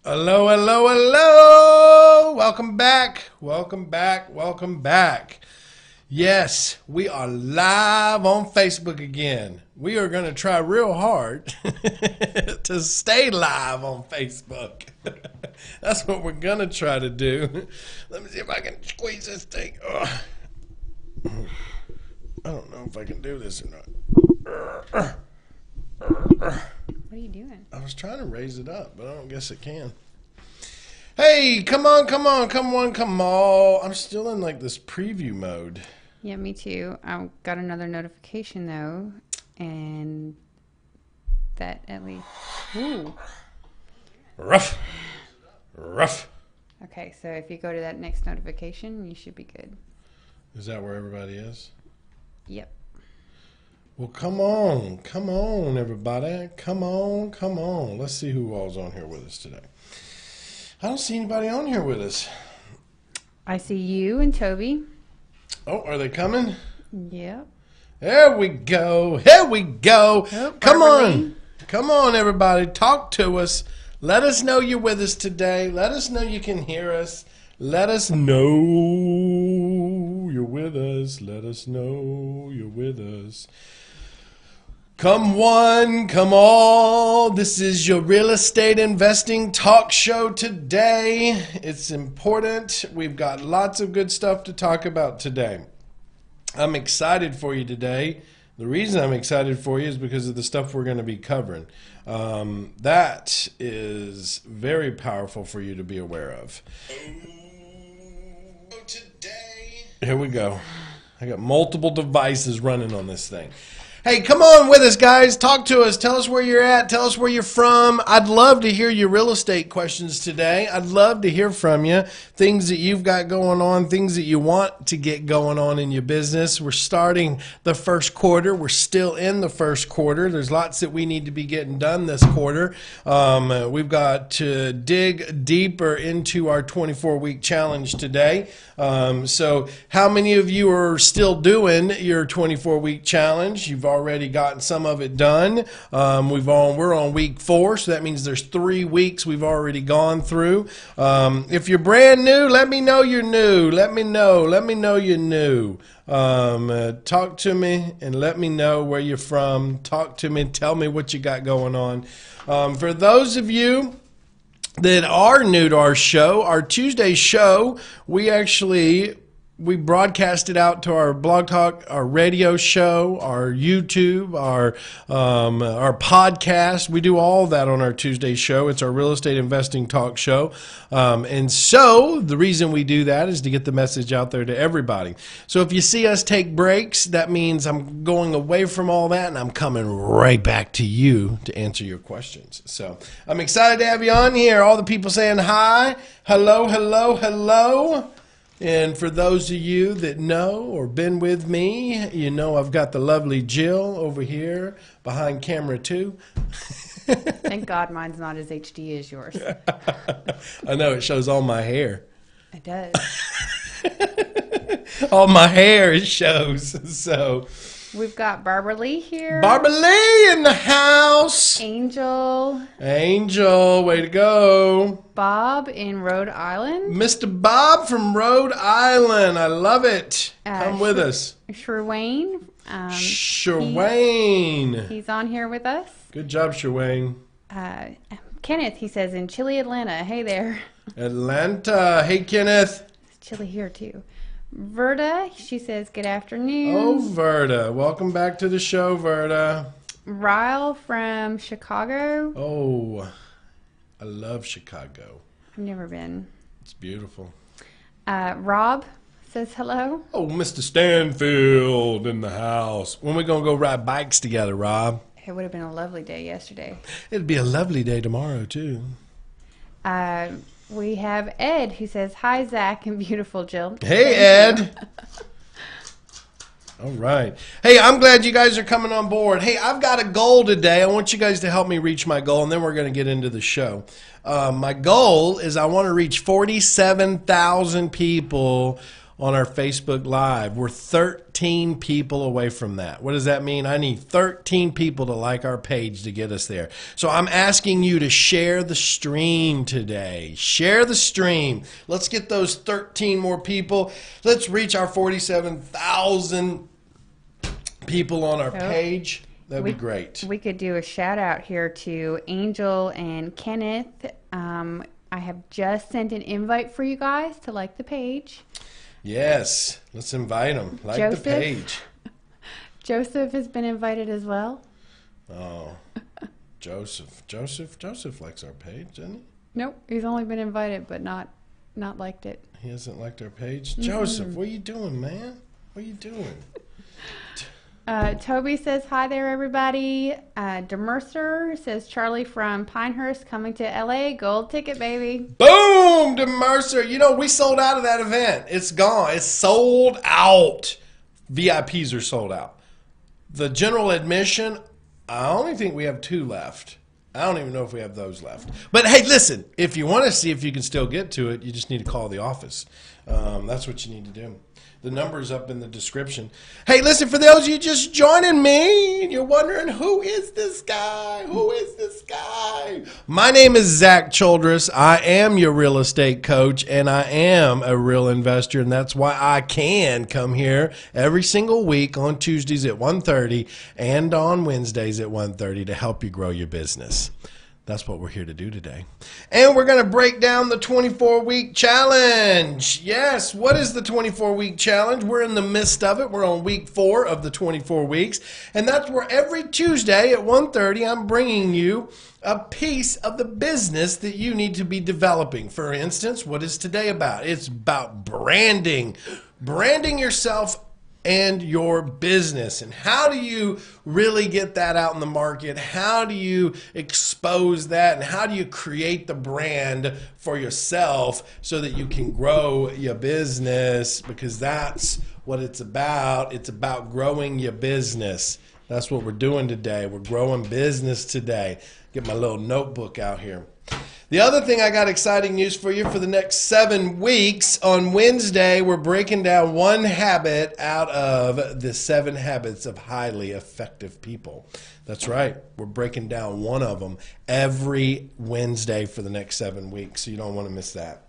Hello, hello, hello. Welcome back. Welcome back. Welcome back. Yes, we are live on Facebook again. We are going to try real hard to stay live on Facebook. That's what we're going to try to do. Let me see if I can squeeze this thing. Ugh. I don't know if I can do this or not. What are you doing? I was trying to raise it up, but I don't guess it can. Hey, come on, come on, come on, come on. I'm still in like this preview mode. Yeah, me too. I got another notification though, and that at least. Ooh. Rough. Rough. Okay, so if you go to that next notification, you should be good. Is that where everybody is? Yep. Well, come on, everybody. Come on. Let's see who all's on here with us today. I don't see anybody on here with us. I see you and Toby. Oh, are they coming? Yep. There we go. Here we go. Oh, Come on. Come on, everybody. Talk to us. Let us know you're with us today. Let us know you can hear us. Let us know you're with us. Let us know you're with us. Come one, come all. This is your real estate investing talk show today. It's important. We've got lots of good stuff to talk about today. I'm excited for you today. The reason I'm excited for you is because of the stuff we're going to be covering. That is very powerful for you to be aware of. Today. Here we go. I got multiple devices running on this thing. Hey, come on with us, guys. Talk to us. Tell us where you're at. Tell us where you're from. I'd love to hear your real estate questions today. I'd love to hear from you. Things that you've got going on, things that you want to get going on in your business. We're starting the first quarter. We're still in the first quarter. There's lots that we need to be getting done this quarter. We've got to dig deeper into our 24-week challenge today. So how many of you are still doing your 24-week challenge? You've already gotten some of it done. We're on week 4, so that means there's 3 weeks we've already gone through. If you're brand new, let me know you're new. Let me know you're new. Talk to me and let me know where you're from. Talk to me, tell me what you got going on. For those of you that are new to our show, our Tuesday show, we broadcast it out to our Blog Talk, our radio show, our YouTube, our podcast. We do all that on our Tuesday show. It's our real estate investing talk show. And so the reason we do that is to get the message out there to everybody. So if you see us take breaks, that means I'm going away from all that and I'm coming right back to you to answer your questions. So I'm excited to have you on here. All the people saying hi, hello, hello, hello. And for those of you that know or been with me, you know I've got the lovely Jill over here behind camera 2. Thank God mine's not as HD as yours. I know, it shows all my hair. It does. All my hair it shows. So We've got Barbara Lee here. Barbara Lee in the house. Angel, way to go. Bob in Rhode Island. Mr. Bob from Rhode Island. I love it. Come with us. Sherwayne. Sherwayne. He's on here with us. Good job, Sherwayne. Kenneth, he says, in chilly Atlanta. Hey there. Atlanta. Hey, Kenneth. It's chilly here, too. Verda, she says, good afternoon. Oh, Verda. Welcome back to the show, Verda. Ryle from Chicago. Oh, I love Chicago. I've never been. It's beautiful. Rob says hello. Oh, Mr. Stanfield in the house. When we going to go ride bikes together, Rob? It would have been a lovely day yesterday. It'll be a lovely day tomorrow, too. We have Ed who says, hi, Zach and beautiful Jill. Hey, Ed. All right. Hey, I'm glad you guys are coming on board. Hey, I've got a goal today. I want you guys to help me reach my goal, and then we're going to get into the show. My goal is I want to reach 47,000 people on our Facebook Live. We're 13 people away from that. What does that mean? I need 13 people to like our page to get us there. So I'm asking you to share the stream today. Share the stream. Let's get those 13 more people. Let's reach our 47,000 people on our page. That'd be great. We could do a shout out here to Angel and Kenneth. I have just sent an invite for you guys to like the page. Yes, let's invite them. Like Joseph, the page. Joseph has been invited as well. Oh, Joseph likes our page, doesn't he? Nope, he's only been invited but not liked it. He hasn't liked our page. Joseph, what are you doing, man? What are you doing? Toby says, hi there, everybody. DeMercer says, Charlie from Pinehurst coming to LA. Gold ticket, baby. Boom, DeMercer. You know, we sold out of that event. It's gone. It's sold out. VIPs are sold out. The general admission, I only think we have 2 left. I don't even know if we have those left. But hey, listen, if you want to see if you can still get to it, you just need to call the office. That's what you need to do. The number's up in the description. Hey, listen, for those of you just joining me, and you're wondering, who is this guy? Who is this guy? My name is Zach Childress. I am your real estate coach, and I am a real investor, and that's why I can come here every single week on Tuesdays at 1:30 and on Wednesdays at 1:30 to help you grow your business. That's what we're here to do today. And we're going to break down the 24-week challenge. Yes, what is the 24-week challenge? We're in the midst of it. We're on week 4 of the 24 weeks. And that's where every Tuesday at 1:30, I'm bringing you a piece of the business that you need to be developing. For instance, what is today about? It's about branding. Branding yourself and your business. And how do you really get that out in the market? How do you expose that? And how do you create the brand for yourself so that you can grow your business? Because that's what it's about. It's about growing your business. That's what we're doing today. We're growing business today. Get my little notebook out here. The other thing, I got exciting news for you for the next 7 weeks. On Wednesday, we're breaking down one habit out of the 7 habits of highly effective people. That's right. We're breaking down one of them every Wednesday for the next 7 weeks. So you don't want to miss that.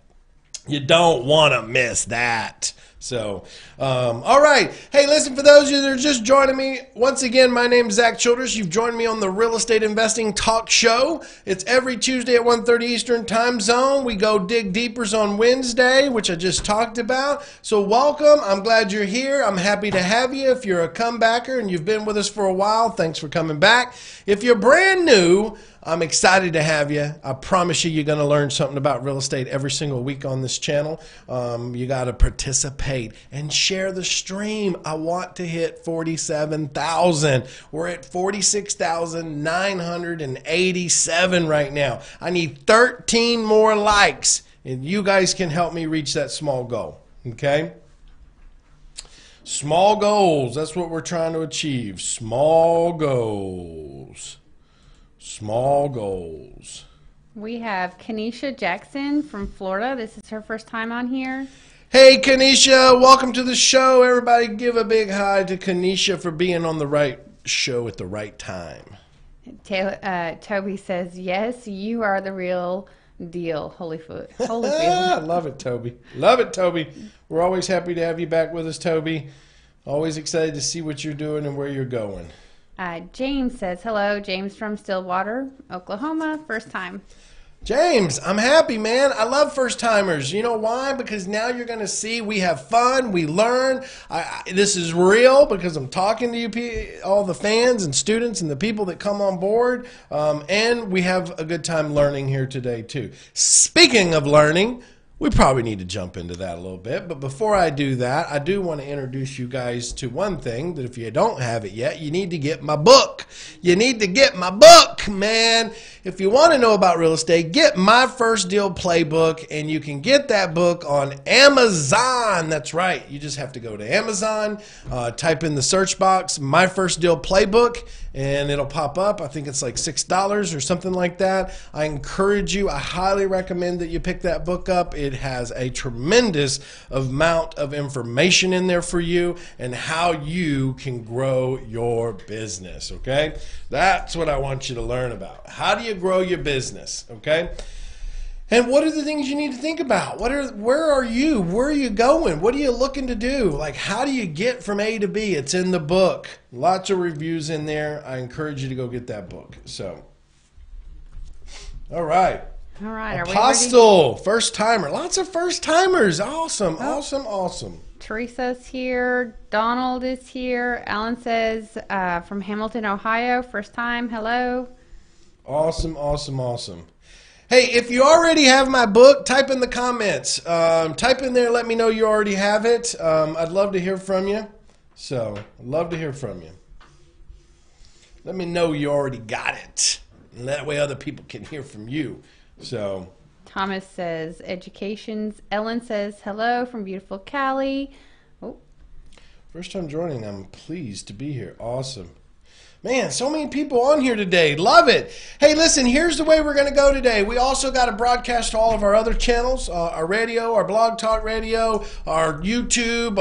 You don't want to miss that. So, all right. Hey, listen, for those of you that are just joining me, once again, my name is Zach Childress. You've joined me on the Real Estate Investing Talk Show. It's every Tuesday at 1:30 Eastern Time Zone. We go dig deepers on Wednesday, which I just talked about. So welcome. I'm glad you're here. I'm happy to have you. If you're a comebacker and you've been with us for a while, thanks for coming back. If you're brand new, I'm excited to have you. I promise you, you're going to learn something about real estate every single week on this channel. You got to participate and share the stream. I want to hit 47,000. We're at 46,987 right now. I need 13 more likes, and you guys can help me reach that small goal. Okay? Small goals. That's what we're trying to achieve. Small goals. Small goals. We have Kanesha Jackson from Florida. This is her first time on here. Hey, Kanesha, welcome to the show. Everybody give a big hi to Kanesha for being on the right show at the right time. Toby says, yes, you are the real deal. Holyfield. I love it, Toby. Love it, Toby. We're always happy to have you back with us, Toby. Always excited to see what you're doing and where you're going. James says, hello, James from Stillwater, Oklahoma, first time. James, I'm happy, man. I love first timers. You know why? Because now you're going to see we have fun, we learn. This is real because I'm talking to you, all the fans and students and the people that come on board. And we have a good time learning here today, too. Speaking of learning, we probably need to jump into that a little bit. But before I do that, I do want to introduce you guys to one thing that if you don't have it yet, you need to get my book. You need to get my book, man. if you want to know about real estate, get My First Deal Playbook, and you can get that book on Amazon. That's right. You just have to go to Amazon, type in the search box, My First Deal Playbook, and it'll pop up. I think it's like $6 or something like that. I encourage you, I highly recommend that you pick that book up. It has a tremendous amount of information in there for you and how you can grow your business, okay? That's what I want you to learn about. How do you grow your business, okay? And what are the things you need to think about? Where are you? Where are you going? What are you looking to do? Like, how do you get from A to B? It's in the book. Lots of reviews in there. I encourage you to go get that book. So, all right. All right. Apostle, first timer. Lots of first timers. Awesome, awesome. Teresa's here. Donald is here. Alan says from Hamilton, Ohio. First time. Hello. Awesome. Hey, if you already have my book, type in the comments. Type in there, let me know you already have it. I'd love to hear from you. So, I'd love to hear from you. Let me know you already got it. And that way other people can hear from you. So, Thomas says educations. Ellen says hello from beautiful Cali. Oh. First time joining, I'm pleased to be here. Awesome. Man, so many people on here today. Love it. Hey, listen, here's the way we're going to go today. We also got to broadcast to all of our other channels, our radio, our Blog Talk Radio, our YouTube,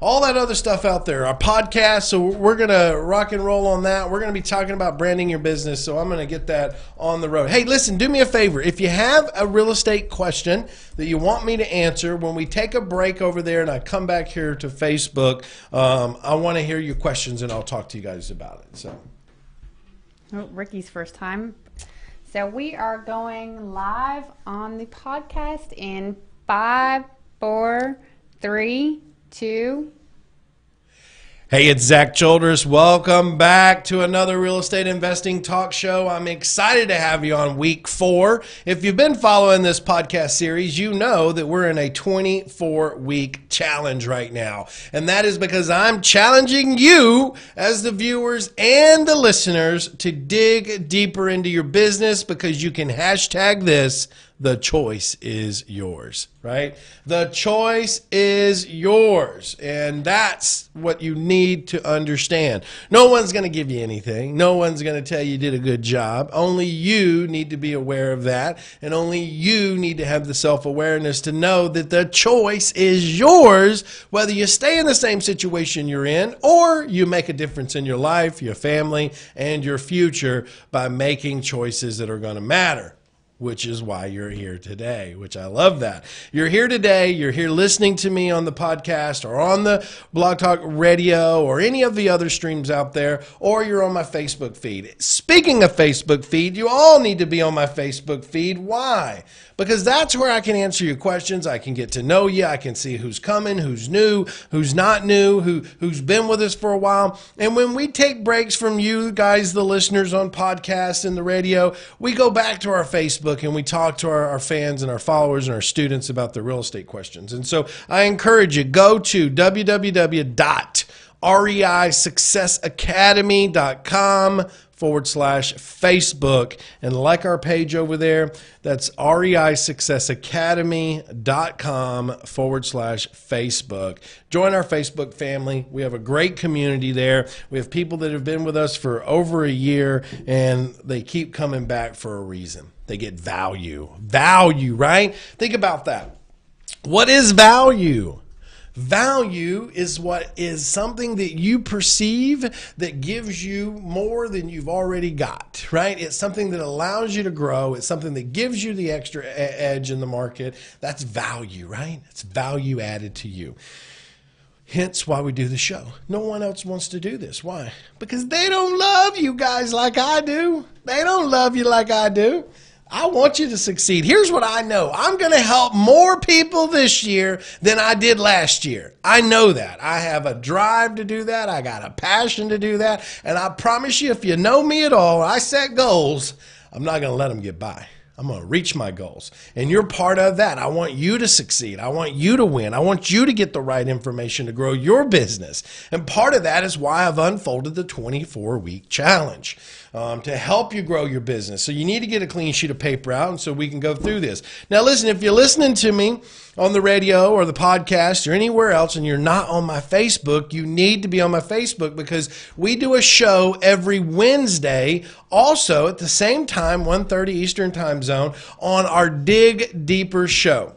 all that other stuff out there, our podcast. So we're going to rock and roll on that. We're going to be talking about branding your business. So I'm going to get that on the road. Hey, listen, do me a favor. If you have a real estate question that you want me to answer, when we take a break over there and I come back here to Facebook, I want to hear your questions and I'll talk to you guys about it. So. Oh, Ricky's first time. So we are going live on the podcast in 5, 4, 3, 2. Hey, it's Zach Childress. Welcome back to another real estate investing talk show. I'm excited to have you on week 4. If you've been following this podcast series, you know that we're in a 24-week challenge right now. And that is because I'm challenging you as the viewers and the listeners to dig deeper into your business, because you can hashtag this, the choice is yours, right? The choice is yours. And that's what you need to understand. No one's going to give you anything. No one's going to tell you did a good job. Only you need to be aware of that. And only you need to have the self-awareness to know that the choice is yours, whether you stay in the same situation you're in or you make a difference in your life, your family, and your future by making choices that are going to matter. Which is why you're here today, which I love that. You're here today, you're here listening to me on the podcast or on the Blog Talk Radio or any of the other streams out there, or you're on my Facebook feed. Speaking of Facebook feed, you all need to be on my Facebook feed. Why? Because that's where I can answer your questions. I can get to know you. I can see who's coming, who's new, who's not new, who's been with us for a while. And when we take breaks from you guys, the listeners on podcasts and the radio, we go back to our Facebook and we talk to our fans and our followers and our students about the real estate questions. And so I encourage you, go to www.reisuccessacademy.com/Facebook and like our page over there. That's reisuccessacademy.com/Facebook. Join our Facebook family. We have a great community there. We have people that have been with us for over a year, and they keep coming back for a reason. They get value. Value, right? Think about that. What is value? Value is what is something that you perceive that gives you more than you've already got, right? It's something that allows you to grow. It's something that gives you the extra edge in the market. That's value, right? It's value added to you. Hence why we do the show. No one else wants to do this. Why? Because they don't love you guys like I do. They don't love you like I do. I want you to succeed. Here's what I know. I'm going to help more people this year than I did last year. I know that. I have a drive to do that. I got a passion to do that. And I promise you, if you know me at all, I set goals. I'm not going to let them get by. I'm going to reach my goals. And you're part of that. I want you to succeed. I want you to win. I want you to get the right information to grow your business. And part of that is why I've unfolded the 24-week challenge. to help you grow your business. So you need to get a clean sheet of paper out, and so we can go through this. Now, listen, if you're listening to me on the radio or the podcast or anywhere else and you're not on my Facebook, you need to be on my Facebook, because we do a show every Wednesday, also at the same time, 1:30 Eastern time zone, on our Dig Deeper show.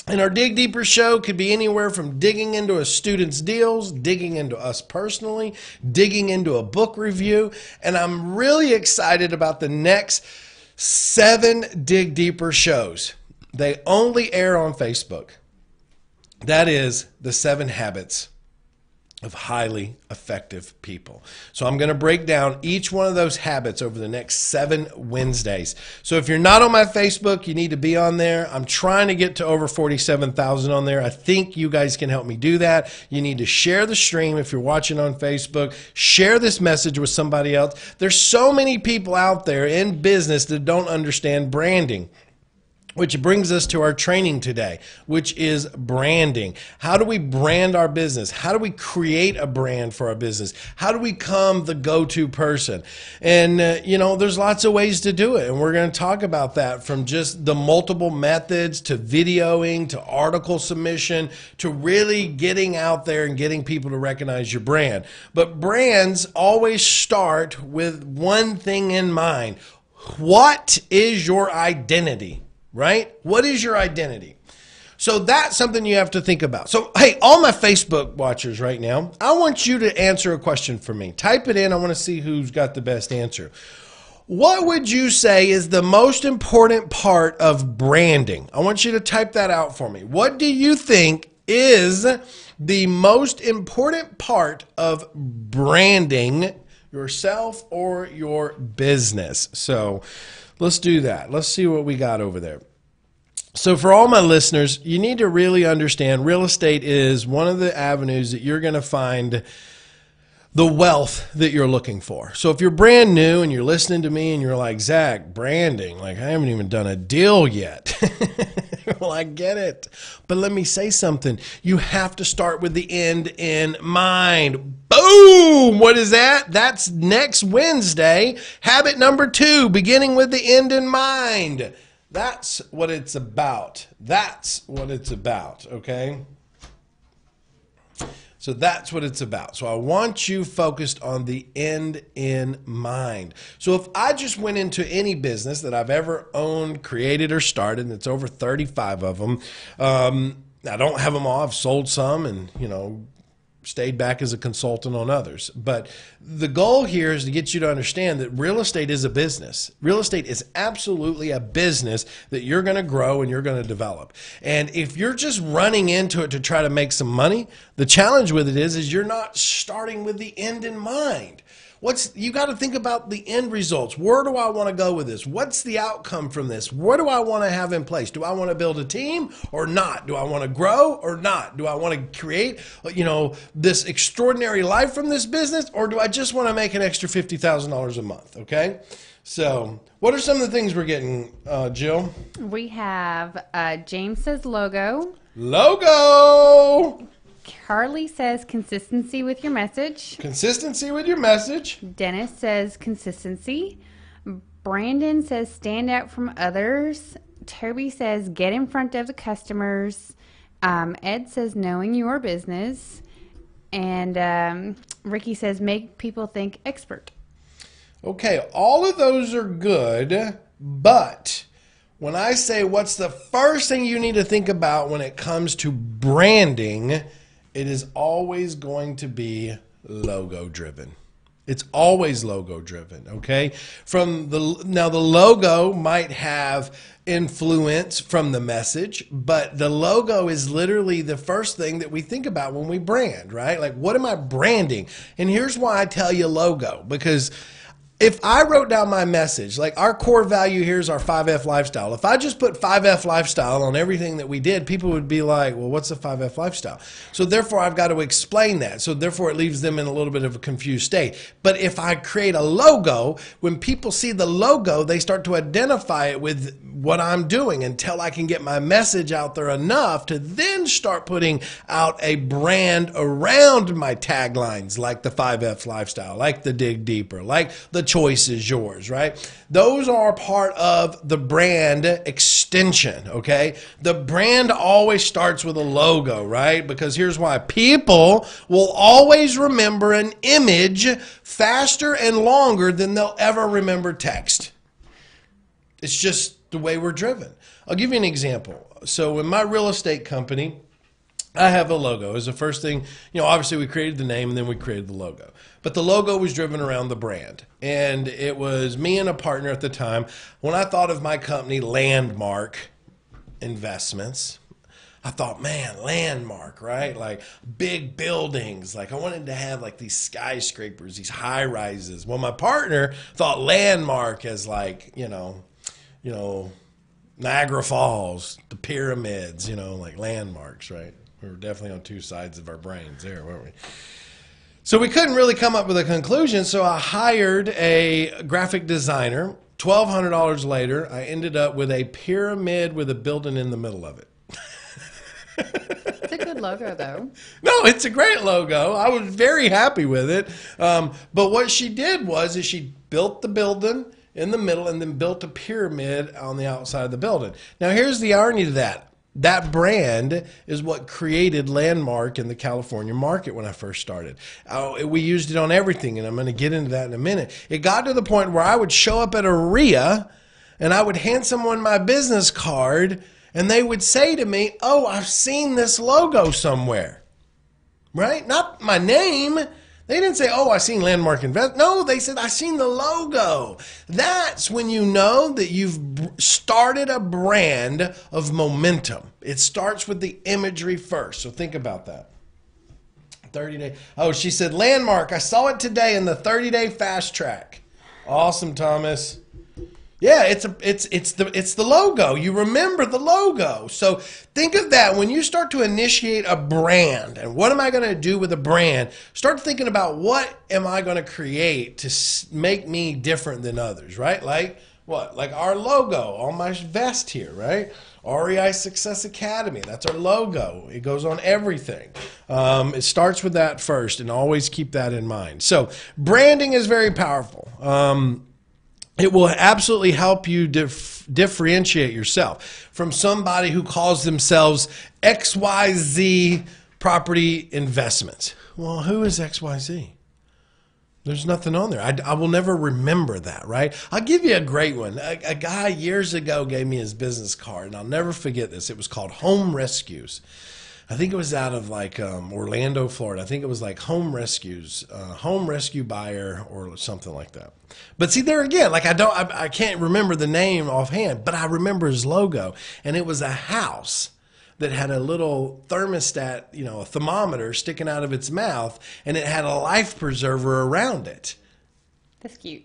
And our Dig Deeper show could be anywhere from digging into a student's deals, digging into us personally, digging into a book review. And I'm really excited about the next 7 Dig Deeper shows. They only air on Facebook. That is the 7 habits of highly effective people. So I'm going to break down each one of those habits over the next 7 Wednesdays. So if you're not on my Facebook, you need to be on there. I'm trying to get to over 47,000 on there. I think you guys can help me do that. You need to share the stream if you're watching on Facebook. Share this message with somebody else. There's so many people out there in business that don't understand branding. Which brings us to our training today, which is branding. How do we brand our business? How do we create a brand for our business? How do we become the go-to person? And, there's lots of ways to do it. And we're going to talk about that, from just the multiple methods to videoing to article submission to really getting out there and getting people to recognize your brand. But brands always start with one thing in mind. What is your identity? Right? What is your identity? So that's something you have to think about. So, hey, all my Facebook watchers right now, I want you to answer a question for me. Type it in. I want to see who's got the best answer. What would you say is the most important part of branding? I want you to type that out for me. What do you think is the most important part of branding yourself or your business? So let's do that. Let's see what we got over there. So for all my listeners, you need to really understand real estate is one of the avenues that you're going to find the wealth that you're looking for. So if you're brand new and you're listening to me and you're like, Zach, branding, like I haven't even done a deal yet. Well, I get it. But let me say something. You have to start with the end in mind. Boom! What is that? That's next Wednesday. Habit number 2, beginning with the end in mind. That's what it's about. That's what it's about, okay? So that's what it's about. So I want you focused on the end in mind. So if I just went into any business that I've ever owned, created, or started, and it's over 35 of them, I don't have them all. I've sold some and, stayed back as a consultant on others. But the goal here is to get you to understand that real estate is a business. Real estate is absolutely a business that you're going to grow and you're going to develop. And if you're just running into it to try to make some money, the challenge with it is you're not starting with the end in mind. You got to think about the end results. Where do I want to go with this? What's the outcome from this? What do I want to have in place? Do I want to build a team or not? Do I want to grow or not? Do I want to create, this extraordinary life from this business, or do I just want to make an extra $50,000 a month? Okay. So what are some of the things we're getting, Jill? We have James says logo. Logo. Carly says consistency with your message. Consistency with your message. Dennis says consistency. Brandon says stand out from others. Toby says get in front of the customers. Ed says knowing your business. And Ricky says make people think expert. Okay, all of those are good, but when I say what's the first thing you need to think about when it comes to branding, it is always going to be logo driven. It's always logo driven, okay? Now the logo might have influence from the message, but the logo is literally the first thing that we think about when we brand, right? Like, what am I branding? And here's why I tell you logo, because if I wrote down my message, like our core value here is our 5F lifestyle. If I just put 5F lifestyle on everything that we did, people would be like, well, what's the 5F lifestyle? So therefore, I've got to explain that. So therefore, it leaves them in a little bit of a confused state. But if I create a logo, when people see the logo, they start to identify it with what I'm doing until I can get my message out there enough to then start putting out a brand around my taglines, like the 5F lifestyle, like the dig deeper, like the choice is yours, right? Those are part of the brand extension, okay? The brand always starts with a logo, right? Because here's why. People will always remember an image faster and longer than they'll ever remember text. It's just the way we're driven. I'll give you an example. So in my real estate company, I have a logo. It's the first thing, obviously we created the name and then we created the logo. But the logo was driven around the brand. And it was me and a partner at the time. When I thought of my company, Landmark Investments, I thought, man, landmark, right? Like big buildings. Like I wanted to have like these skyscrapers, these high rises. Well, my partner thought landmark as like, Niagara Falls, the pyramids, like landmarks, right? We were definitely on two sides of our brains there, weren't we? So we couldn't really come up with a conclusion, so I hired a graphic designer. $1,200 later, I ended up with a pyramid with a building in the middle of it. It's a good logo, though. No, it's a great logo. I was very happy with it. But what she did is she built the building in the middle and then built a pyramid on the outside of the building. Now, here's the irony to that. That brand is what created Landmark in the California market when I first started. We used it on everything, and I'm going to get into that in a minute. It got to the point where I would show up at a RIA, and I would hand someone my business card, and they would say to me, oh, I've seen this logo somewhere, right? Not my name. They didn't say, oh, I seen Landmark Invest. No, they said, I seen the logo. That's when you know that you've started a brand of momentum. It starts with the imagery first. So think about that. 30-day. Oh, she said, Landmark, I saw it today in the 30-day fast track. Awesome, Thomas. Yeah, it's the logo. You remember the logo. So think of that when you start to initiate a brand. And what am I going to do with a brand? Start thinking about what am I going to create to make me different than others, right? Like what? Like our logo on my vest here, right? REI Success Academy. That's our logo. It goes on everything. It starts with that first, and always keep that in mind. So branding is very powerful. It will absolutely help you differentiate yourself from somebody who calls themselves XYZ Property Investments. Well, who is XYZ? There's nothing on there. I will never remember that, right? I'll give you a great one. A guy years ago gave me his business card, and I'll never forget this. It was called Home Rescues. I think it was out of like Orlando, Florida. I think it was like Home Rescues, Home Rescue Buyer or something like that. But see, there again, like I can't remember the name offhand, but I remember his logo. And it was a house that had a little thermostat, a thermometer sticking out of its mouth, and it had a life preserver around it. That's cute.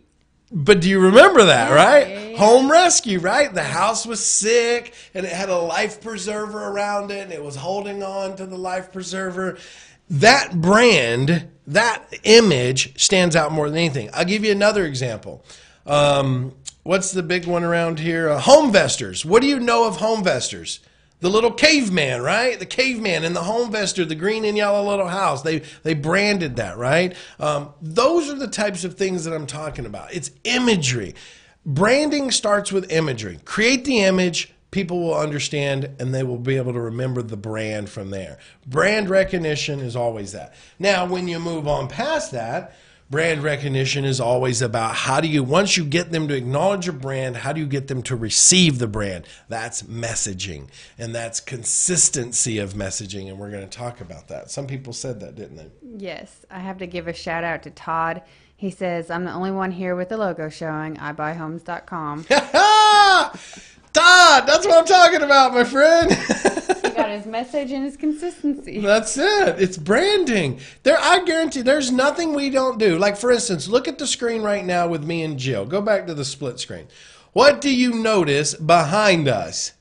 But do you remember that, right? Yeah. Home rescue, right? The house was sick, and it had a life preserver around it, and it was holding on to the life preserver. That brand, that image stands out more than anything. I'll give you another example. What's the big one around here? Homevestors. What do you know of Homevestors? The little caveman, right? The caveman in the Homevestor, the green and yellow little house. They branded that, right? Those are the types of things that I'm talking about. It's imagery. Branding starts with imagery. Create the image, people will understand, and they will be able to remember the brand from there. Brand recognition is always that. Now, when you move on past that, brand recognition is always about once you get them to acknowledge your brand, how do you get them to receive the brand? That's messaging, and that's consistency of messaging, and we're going to talk about that. Some people said that, didn't they? Yes, I have to give a shout out to Todd. He says, I'm the only one here with the logo showing, ibuyhomes.com. Todd, that's what I'm talking about, my friend. He got his message and his consistency. That's it. It's branding. I guarantee there's nothing we don't do. Like, for instance, look at the screen right now with me and Jill. Go back to the split screen. What do you notice behind us?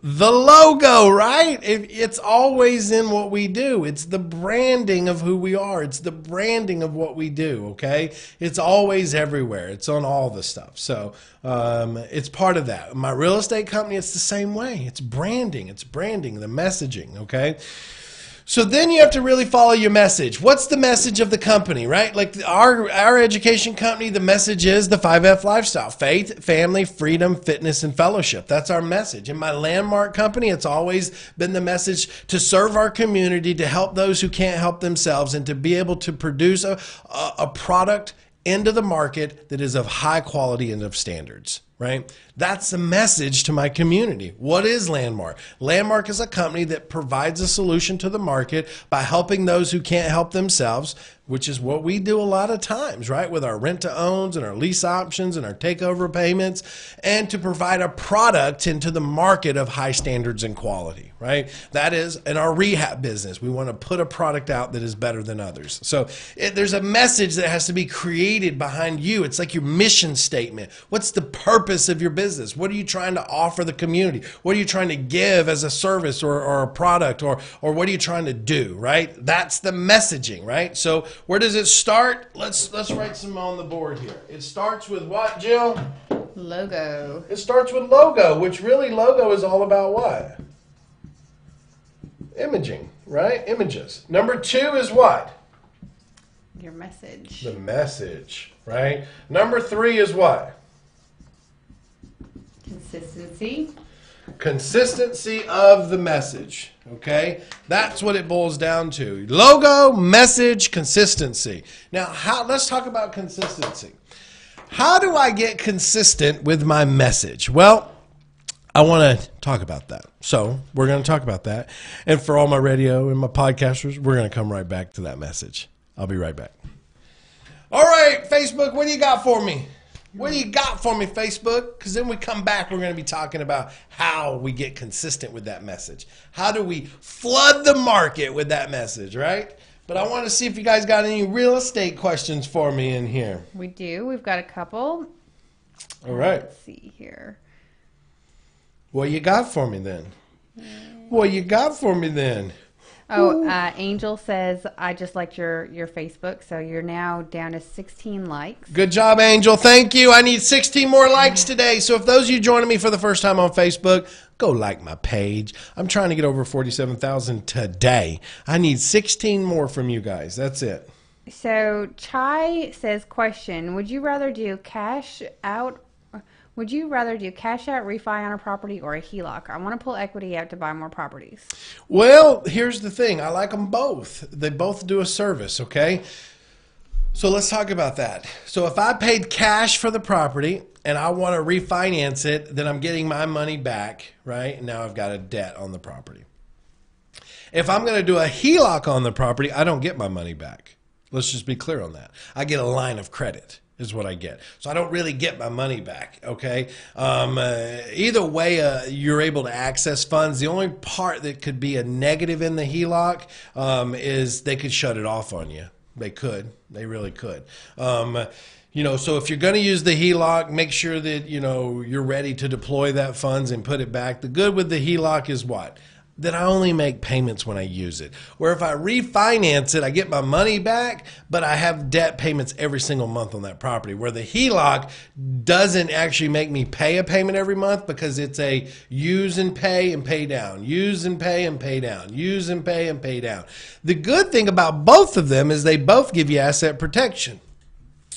The logo, right? It's always in what we do. It's the branding of who we are. It's the branding of what we do, okay? It's always everywhere. It's on all the stuff. So it's part of that. My real estate company, it's the same way. It's branding. It's branding, the messaging, okay? So then you have to really follow your message. What's the message of the company, right? Like our education company, the message is the 5F lifestyle: faith, family, freedom, fitness, and fellowship. That's our message. In my Landmark company, it's always been the message to serve our community, to help those who can't help themselves, and to be able to produce a product into the market that is of high quality and of standards, right? That's the message to my community. What is Landmark? Landmark is a company that provides a solution to the market by helping those who can't help themselves, which is what we do a lot of times, right? With our rent to owns and our lease options and our takeover payments, and to provide a product into the market of high standards and quality, right? That is in our rehab business. We want to put a product out that is better than others. So there's a message that has to be created behind you. It's like your mission statement. What's the purpose of your business? What are you trying to offer the community? What are you trying to give as a service or a product, or what are you trying to do, right? That's the messaging, right? So where does it start? Let's write some on the board here. It starts with what, Jill? Logo. It starts with logo, which really logo is all about what? Imaging, right? Images. Number 2 is what? Your message. The message, right? Number 3 is what? Consistency. Consistency of the message, okay? That's what it boils down to. Logo, message, consistency. Now, let's talk about consistency. How do I get consistent with my message? Well, I want to talk about that. So we're going to talk about that. And for all my radio and my podcasters, we're going to come right back to that message. I'll be right back. All right, Facebook, what do you got for me? What do you got for me, Facebook? Because then we come back, we're going to be talking about how we get consistent with that message. How do we flood the market with that message, right? But I want to see if you guys got any real estate questions for me in here. We do. We've got a couple. All right. Let's see here. What you got for me then? What you got for me then? Oh, Angel says, I just liked your Facebook, so you're now down to 16 likes. Good job, Angel. Thank you. I need 16 more likes today. So if those of you joining me for the first time on Facebook, go like my page. I'm trying to get over 47,000 today. I need 16 more from you guys. That's it. So Chai says, question, would you rather do cash out, refi on a property, or a HELOC? I want to pull equity out to buy more properties. Well, here's the thing. I like them both. They both do a service, okay? So let's talk about that. So if I paid cash for the property and I want to refinance it, then I'm getting my money back, right? And now I've got a debt on the property. If I'm going to do a HELOC on the property, I don't get my money back. Let's just be clear on that. I get a line of credit is what I get. So I don't really get my money back, okay? Either way, you're able to access funds. The only part that could be a negative in the HELOC is they could shut it off on you. They could. They really could. So if you're going to use the HELOC, make sure that, you're ready to deploy that funds and put it back. The good with the HELOC is what? That I only make payments when I use it. Where if I refinance it, I get my money back, but I have debt payments every single month on that property. Where the HELOC doesn't actually make me pay a payment every month because it's a use and pay and pay down, use and pay and pay down, use and pay and pay down. The good thing about both of them is they both give you asset protection.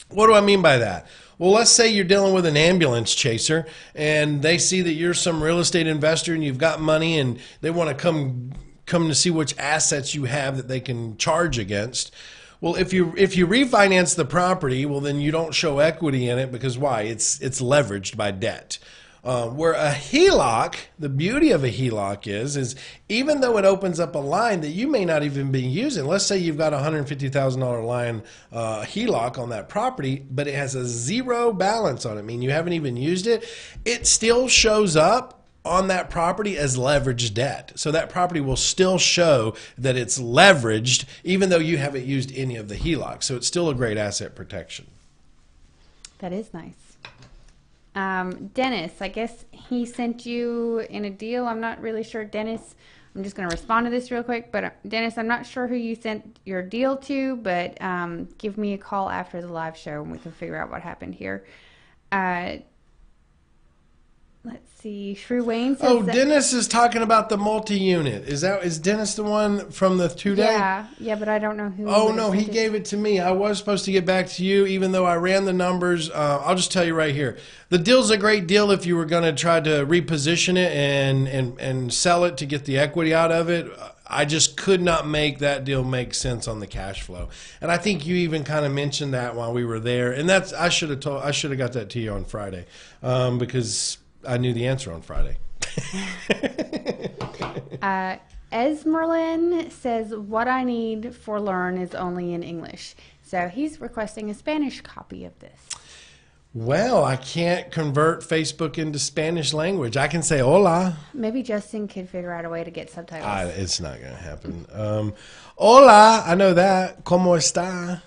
What do I mean by that? Well, let's say you're dealing with an ambulance chaser and they see that you're some real estate investor and you've got money and they want to come to see which assets you have that they can charge against. Well, if you refinance the property, well, then you don't show equity in it because why? It's leveraged by debt. Where a HELOC, the beauty of a HELOC is even though it opens up a line that you may not even be using, let's say you've got a $150,000 line HELOC on that property, but it has a zero balance on it, meaning you haven't even used it, it still shows up on that property as leveraged debt. So that property will still show that it's leveraged even though you haven't used any of the HELOC. So it's still a great asset protection. That is nice. Dennis, I guess he sent you in a deal. I'm not really sure, Dennis. I'm just going to respond to this real quick. But Dennis, I'm not sure who you sent your deal to, but give me a call after the live show and we can figure out what happened here. Let's see. Shrew Wayne says Dennis is talking about the multi-unit. Is Dennis the one from the 2-day? Yeah, but I don't know who. Oh, no, he gave it to me. I was supposed to get back to you, even though I ran the numbers. I'll just tell you right here. The deal's a great deal if you were going to try to reposition it and sell it to get the equity out of it. I just could not make that deal make sense on the cash flow. And I think you even kind of mentioned that while we were there. And I should have got that to you on Friday because I knew the answer on Friday. Esmerlin says, what I need for Learn is only in English. So he's requesting a Spanish copy of this. Well, I can't convert Facebook into Spanish language. I can say hola. Maybe Justin could figure out a way to get subtitles. It's not going to happen. Hola, I know that. ¿Cómo está?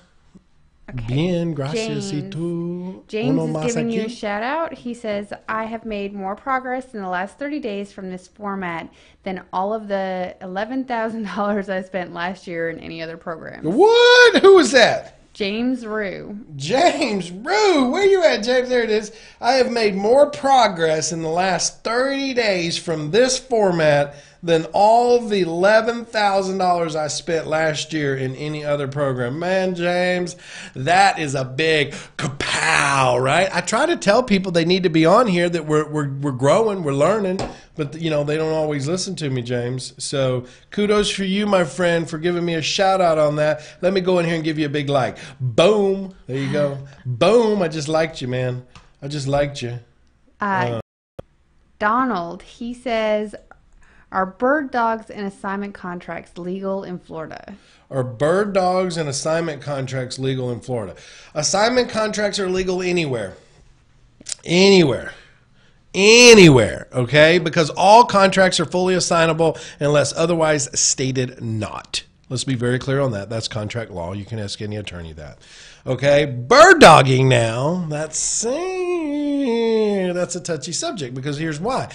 Okay. Bien, gracias. James. ¿Y tú? James is giving you a shout out. He says, I have made more progress in the last 30 days from this format than all of the $11,000 I spent last year in any other program. What? Who was that? James Rue. James Rue, where you at, James? There it is. I have made more progress in the last 30 days from this format than all the $11,000 I spent last year in any other program. Man, James, that is a big kapow, right? I try to tell people they need to be on here, that we're growing, we're learning, but they don't always listen to me, James. So kudos for you, my friend, for giving me a shout out on that. Let me go in here and give you a big like. Boom. There you go. Boom. I just liked you, man. I just liked you. Donald, he says, are bird dogs and assignment contracts legal in Florida? Are bird dogs and assignment contracts legal in Florida? Assignment contracts are legal anywhere. Anywhere, okay? Because all contracts are fully assignable unless otherwise stated not. Let's be very clear on that. That's contract law. You can ask any attorney that. Okay? Bird dogging now, that's a touchy subject because here's why.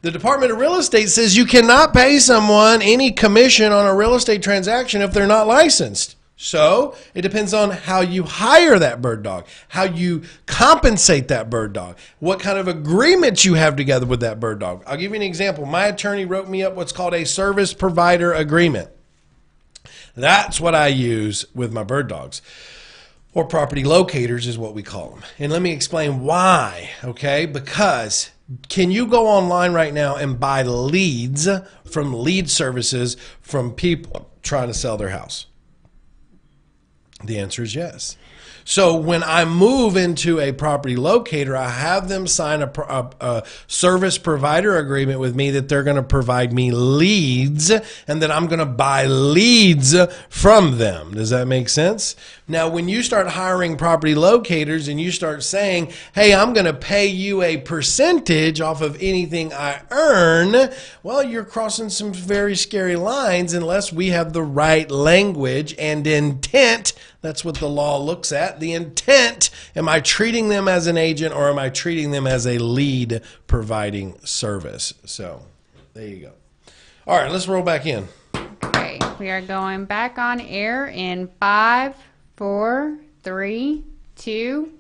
The Department of Real Estate says you cannot pay someone any commission on a real estate transaction if they're not licensed. So it depends on how you hire that bird dog, how you compensate that bird dog, what kind of agreements you have together with that bird dog. I'll give you an example. My attorney wrote me up what's called a service provider agreement. That's what I use with my bird dogs. Or property locators is what we call them. And let me explain why, okay? Because can you go online right now and buy leads from lead services from people trying to sell their house? The answer is yes. So when I move into a property locator, I have them sign a service provider agreement with me that they're going to provide me leads and that I'm going to buy leads from them. Does that make sense? Now, when you start hiring property locators and you start saying, hey, I'm going to pay you a percentage off of anything I earn, well, you're crossing some very scary lines unless we have the right language and intent. That's what the law looks at. The intent, am I treating them as an agent or am I treating them as a lead providing service? So there you go. All right, let's roll back in. Okay, we are going back on air in 5, 4, 3, 2.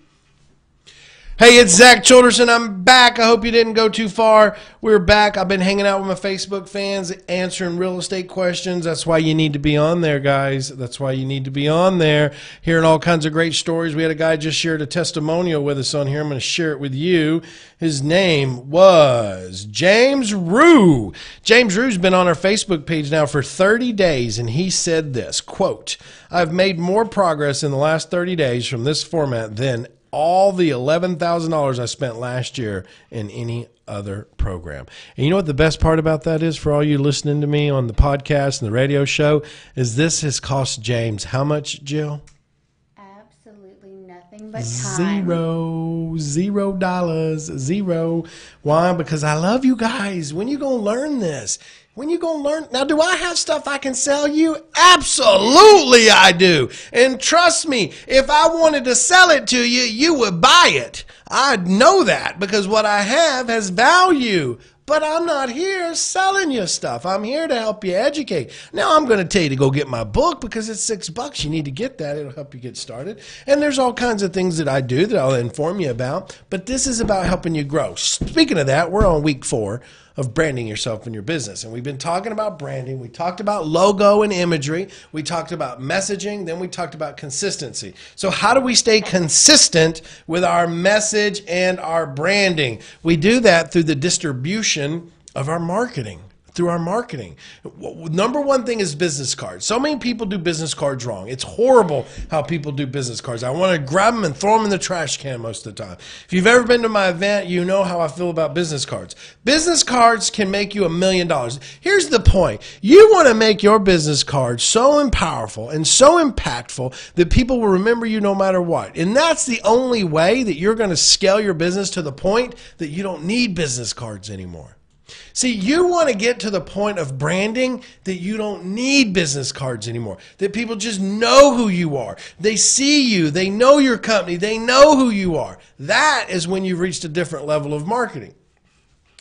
Hey, it's Zach Childerson. I'm back. I hope you didn't go too far. We're back. I've been hanging out with my Facebook fans, answering real estate questions. That's why you need to be on there, guys. That's why you need to be on there, hearing all kinds of great stories. We had a guy just shared a testimonial with us on here. I'm going to share it with you. His name was James Rue. James Rue's been on our Facebook page now for 30 days, and he said this, quote, I've made more progress in the last 30 days from this format than all the $11,000 I spent last year in any other program. And you know what the best part about that is for all you listening to me on the podcast and the radio show is this has cost James how much, Jill? Absolutely nothing but time. $0. Why? Because I love you guys. When you going to learn this? When you going to learn? Now, do I have stuff I can sell you? Absolutely I do. And trust me, if I wanted to sell it to you, you would buy it. I know that because what I have has value. But I'm not here selling you stuff. I'm here to help you educate. Now, I'm going to tell you to go get my book because it's $6. You need to get that. It'll help you get started. And there's all kinds of things that I do that I'll inform you about. But this is about helping you grow. Speaking of that, we're on week 4 of branding yourself and your business. And we've been talking about branding. We talked about logo and imagery. We talked about messaging. Then we talked about consistency. So how do we stay consistent with our message and our branding? We do that through the distribution of our marketing. Through our marketing. Number one thing is business cards. So many people do business cards wrong. It's horrible how people do business cards. I want to grab them and throw them in the trash can most of the time. If you've ever been to my event, you know how I feel about business cards. Business cards can make you $1 million. Here's the point. You want to make your business card so powerful and so impactful that people will remember you no matter what. And that's the only way that you're going to scale your business to the point that you don't need business cards anymore. See, you want to get to the point of branding that you don't need business cards anymore, that people just know who you are. They see you. They know your company. They know who you are. That is when you've reached a different level of marketing.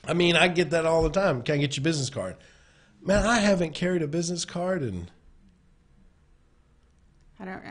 I mean, I get that all the time. Can I get your business card? Man, I haven't carried a business card in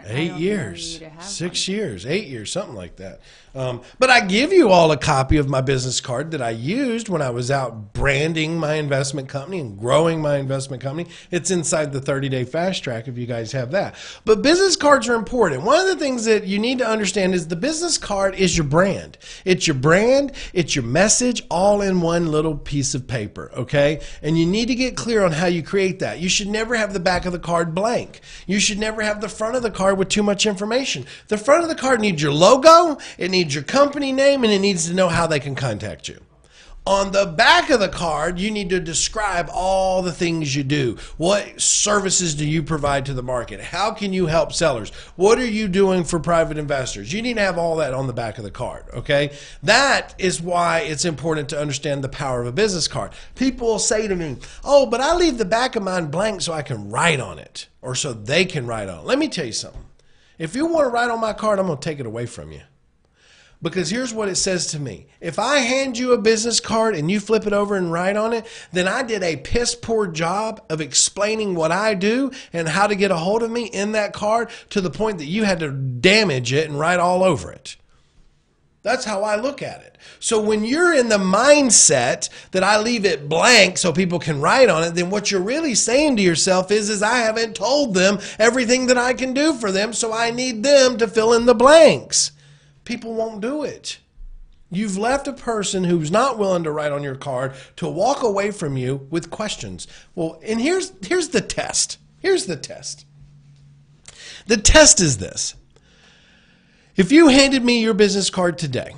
8 years, 6 years, 8 years, something like that. But I give you all a copy of my business card that I used when I was out branding my investment company and growing my investment company. It's inside the 30-day fast track if you guys have that. But business cards are important. One of the things that you need to understand is the business card is your brand. It's your brand, it's your message, all in one little piece of paper, okay? And you need to get clear on how you create that. You should never have the back of the card blank. You should never have the front of the card with too much information. The front of the card needs your logo, it needs your company name, and it needs to know how they can contact you. On the back of the card, you need to describe all the things you do. What services do you provide to the market? How can you help sellers? What are you doing for private investors? You need to have all that on the back of the card, okay? That is why it's important to understand the power of a business card. People will say to me, oh, but I leave the back of mine blank so I can write on it, or so they can write on it. Let me tell you something. If you want to write on my card, I'm going to take it away from you. Because here's what it says to me. If I hand you a business card and you flip it over and write on it, then I did a piss poor job of explaining what I do and how to get a hold of me in that card to the point that you had to damage it and write all over it. That's how I look at it. So when you're in the mindset that I leave it blank so people can write on it, then what you're really saying to yourself is I haven't told them everything that I can do for them, so I need them to fill in the blanks. People won't do it. You've left a person who's not willing to write on your card to walk away from you with questions. Well, and here's the test. Here's the test. The test is this. If you handed me your business card today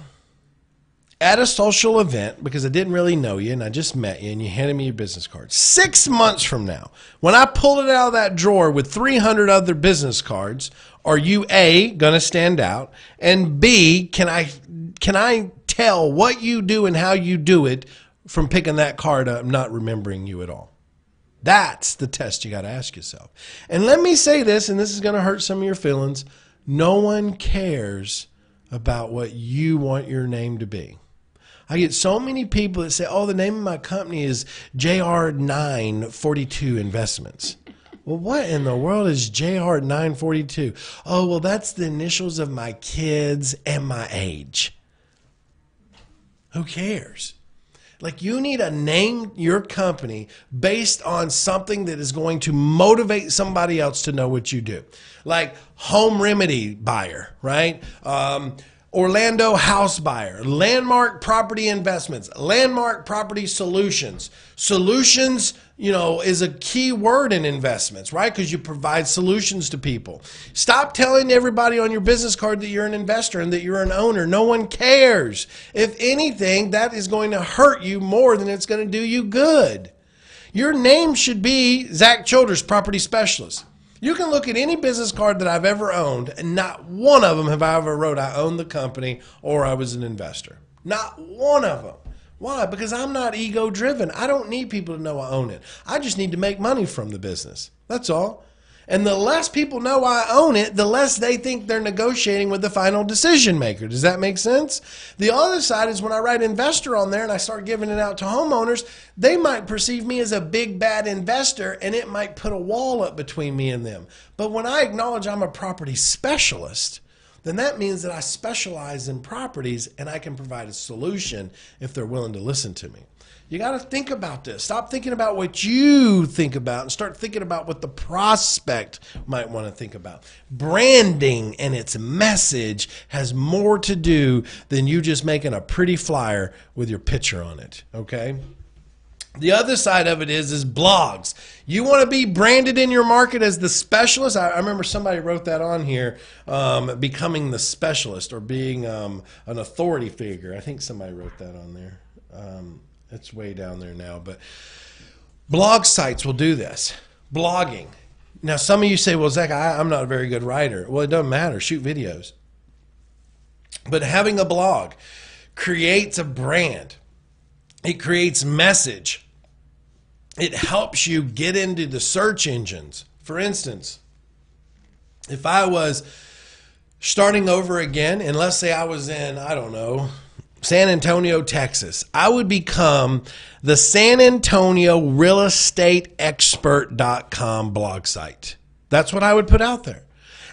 at a social event, because I didn't really know you and I just met you and you handed me your business card, 6 months from now, when I pulled it out of that drawer with 300 other business cards, are you A, going to stand out, and B, can I tell what you do and how you do it from picking that card up, not remembering you at all? That's the test you got to ask yourself. And let me say this, and this is going to hurt some of your feelings. No one cares about what you want your name to be. I get so many people that say, oh, the name of my company is JR942 Investments. Well, what in the world is JR942? Oh, well, that's the initials of my kids and my age. Who cares? Like, you need to name your company based on something that is going to motivate somebody else to know what you do. Like Home Remedy Buyer, right? Orlando House Buyer, Landmark Property Investments, Landmark Property Solutions. Solutions, is a key word in investments, right? Because you provide solutions to people. Stop telling everybody on your business card that you're an investor and that you're an owner. No one cares. If anything, that is going to hurt you more than it's going to do you good. Your name should be Zach Childers, Property Specialist. You can look at any business card that I've ever owned, and not one of them have I ever wrote I owned the company or I was an investor. Not one of them. Why? Because I'm not ego-driven. I don't need people to know I own it. I just need to make money from the business. That's all. And the less people know I own it, the less they think they're negotiating with the final decision maker. Does that make sense? The other side is when I write investor on there and I start giving it out to homeowners, they might perceive me as a big bad investor and it might put a wall up between me and them. But when I acknowledge I'm a property specialist, then that means that I specialize in properties and I can provide a solution if they're willing to listen to me. You got to think about this. Stop thinking about what you think about and start thinking about what the prospect might want to think about. Branding and its message has more to do than you just making a pretty flyer with your picture on it, okay? The other side of it is blogs. You want to be branded in your market as the specialist. I remember somebody wrote that on here, becoming the specialist or being an authority figure. I think somebody wrote that on there. It's way down there now, but blog sites will do this. Blogging. Now, some of you say, well, Zach, I'm not a very good writer. Well, it doesn't matter. Shoot videos. But having a blog creates a brand. It creates message. It helps you get into the search engines. For instance, if I was starting over again, and let's say I was in, I don't know, San Antonio, Texas, I would become the San Antonio Real Estate Expert.com blog site. That's what I would put out there.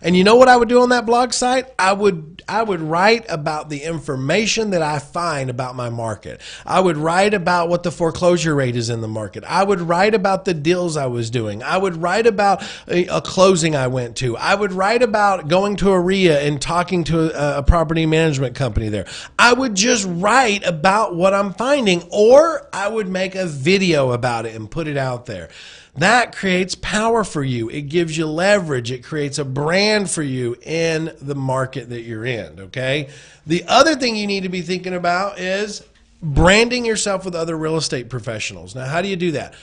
And you know what I would do on that blog site? I would write about the information that I find about my market. I would write about what the foreclosure rate is in the market. I would write about the deals I was doing. I would write about a closing I went to. I would write about going to a RIA and talking to a property management company there. I would just write about what I'm finding, or I would make a video about it and put it out there. That creates power for you. It gives you leverage. It creates a brand for you in the market that you're in, okay? The other thing you need to be thinking about is branding yourself with other real estate professionals. Now, how do you do that?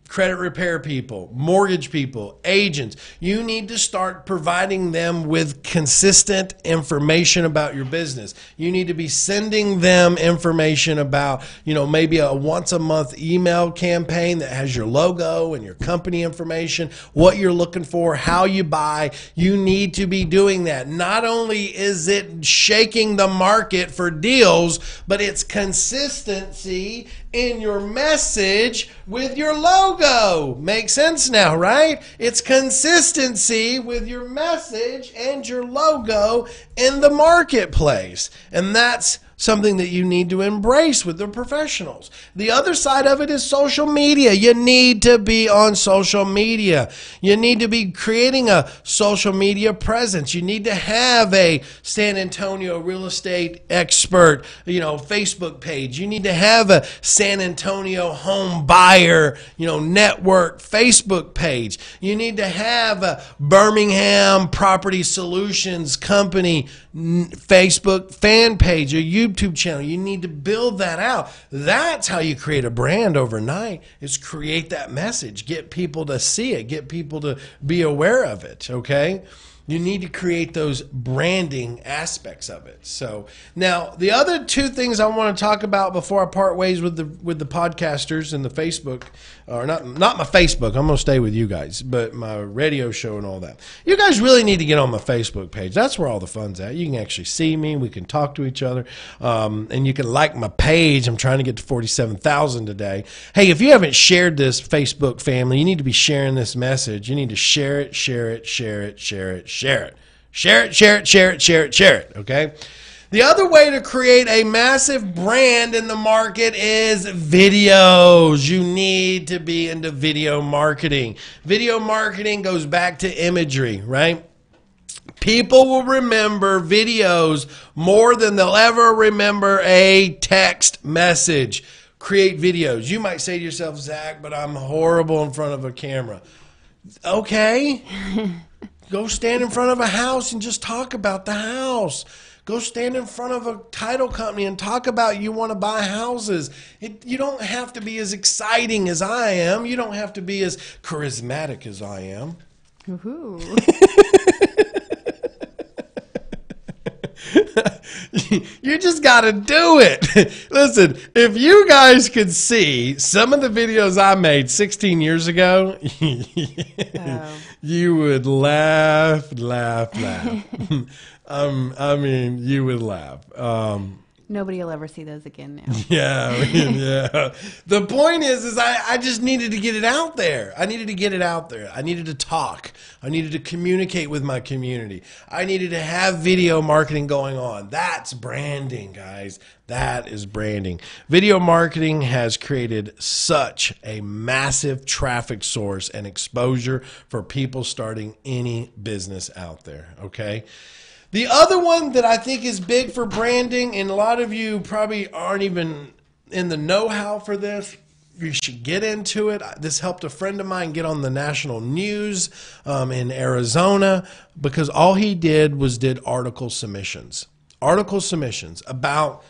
Credit repair people, mortgage people, agents. You need to start providing them with consistent information about your business. You need to be sending them information about, maybe a once a month email campaign that has your logo and your company information, what you're looking for, how you buy. You need to be doing that. Not only is it shaking the market for deals, but it's consistency in your message with your logo. Makes sense now, right? It's consistency with your message and your logo in the marketplace. And that's something that you need to embrace with the professionals. The other side of it is social media. You need to be on social media. You need to be creating a social media presence. You need to have a San Antonio Real Estate Expert, Facebook page. You need to have a San Antonio Home Buyer, network Facebook page. You need to have a Birmingham Property Solutions Company Facebook fan page, a YouTube channel. You need to build that out. That's how you create a brand overnight, is create that message. Get people to see it. Get people to be aware of it, okay? You need to create those branding aspects of it. So now the other two things I want to talk about before I part ways with the podcasters and the Facebook, or not my Facebook, I'm going to stay with you guys, but my radio show and all that. You guys really need to get on my Facebook page. That's where all the fun's at. You can actually see me. We can talk to each other. And you can like my page. I'm trying to get to 47,000 today. Hey, if you haven't shared this, Facebook family, you need to be sharing this message. You need to share it, share it, share it, share it, share it. Share it, share it, share it, share it, share it, okay? The other way to create a massive brand in the market is videos. You need to be into video marketing. Video marketing goes back to imagery, right? People will remember videos more than they'll ever remember a text message. Create videos. You might say to yourself, Zach, but I'm horrible in front of a camera. Okay. Go stand in front of a house and just talk about the house. Go stand in front of a title company and talk about you want to buy houses. You don't have to be as exciting as I am. You don't have to be as charismatic as I am. You just got to do it. Listen, if you guys could see some of the videos I made 16 years ago, you would laugh. I mean, you would laugh. Nobody will ever see those again now. Yeah. The point is I just needed to get it out there. I needed to get it out there. I needed to talk. I needed to communicate with my community. I needed to have video marketing going on. That's branding, guys. That is branding. Video marketing has created such a massive traffic source and exposure for people starting any business out there, okay? The other one that I think is big for branding, and a lot of you probably aren't even in the know-how for this, you should get into it. This helped a friend of mine get on the national news in Arizona because all he did article submissions. Article submissions about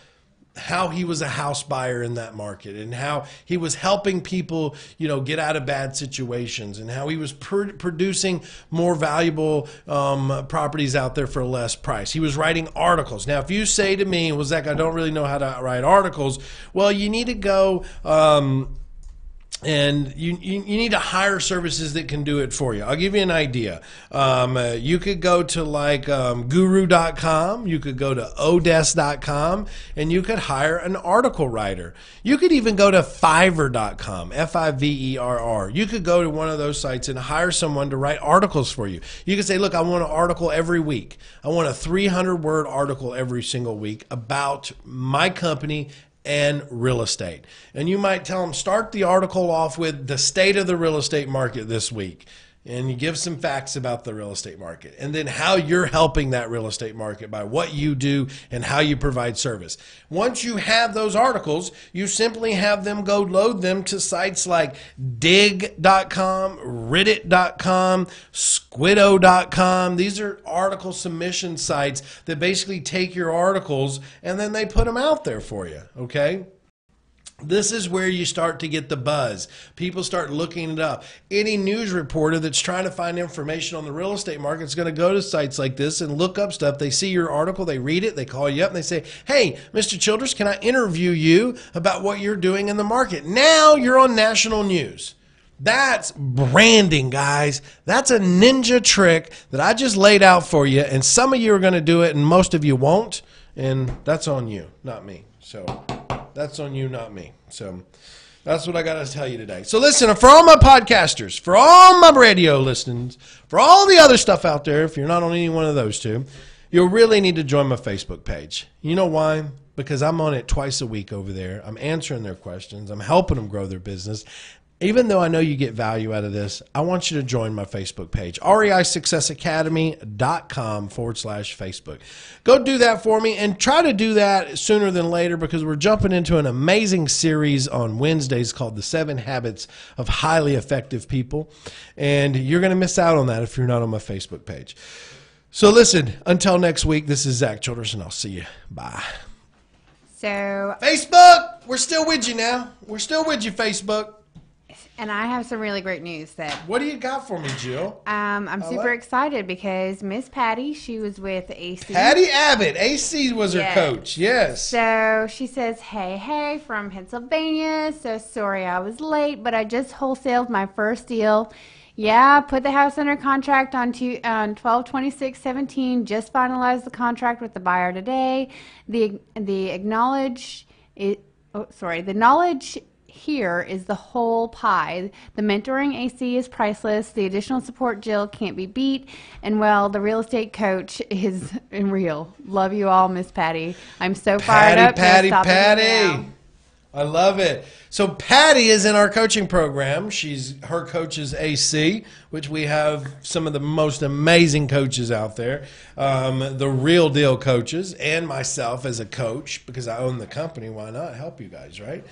how he was a house buyer in that market and how he was helping people, get out of bad situations and how he was producing more valuable properties out there for less price. He was writing articles. Now, if you say to me, well, Zach, I don't really know how to write articles, well, you need to go and you need to hire services that can do it for you. I'll give you an idea. You could go to like guru.com, you could go to odesk.com, and you could hire an article writer. You could even go to fiverr.com, Fiverr. You could go to one of those sites and hire someone to write articles for you. You could say, look, I want an article every week. I want a 300-word article every single week about my company and real estate. And you might tell them, start the article off with the state of the real estate market this week. And you give some facts about the real estate market and then how you're helping that real estate market by what you do and how you provide service. Once you have those articles, you simply have them go load them to sites like dig.com, reddit.com, squiddo.com. These are article submission sites that basically take your articles and then they put them out there for you, okay? This is where you start to get the buzz. People start looking it up. Any news reporter that's trying to find information on the real estate market is going to go to sites like this and look up stuff. They see your article, they read it, they call you up, and they say, hey, Mr. Childress, can I interview you about what you're doing in the market? Now you're on national news. That's branding, guys. That's a ninja trick that I just laid out for you, and some of you are going to do it, and most of you won't, and that's on you, not me. So that's on you, not me. So that's what I got to tell you today. So listen, for all my podcasters, for all my radio listeners, for all the other stuff out there, if you're not on any one of those two, you'll really need to join my Facebook page. You know why? Because I'm on it twice a week over there. I'm answering their questions. I'm helping them grow their business. Even though I know you get value out of this, I want you to join my Facebook page, reisuccessacademy.com/Facebook. Go do that for me and try to do that sooner than later because we're jumping into an amazing series on Wednesdays called The 7 Habits of Highly Effective People. And you're going to miss out on that if you're not on my Facebook page. So listen, until next week, this is Zach Childress, and I'll see you. Bye. So Facebook, we're still with you now. We're still with you, Facebook. And I have some really great news that. What do you got for me, Jill? I'm super excited because Miss Patty, she was with AC. Patty Abbott, AC was her coach. Yes. So she says, hey, from Pennsylvania. So sorry I was late, but I just wholesaled my first deal. Yeah, put the house under contract on 12/26/17. Just finalized the contract with the buyer today. The knowledge here is the whole pie. The mentoring AC is priceless. The additional support, Jill, can't be beat. And well, the real estate coach is real. Love you all, Miss Patty. I'm so fired up. Patty. I love it. So Patty is in our coaching program. Her coach is AC, which we have some of the most amazing coaches out there. The real deal coaches and myself as a coach because I own the company. Why not help you guys, right?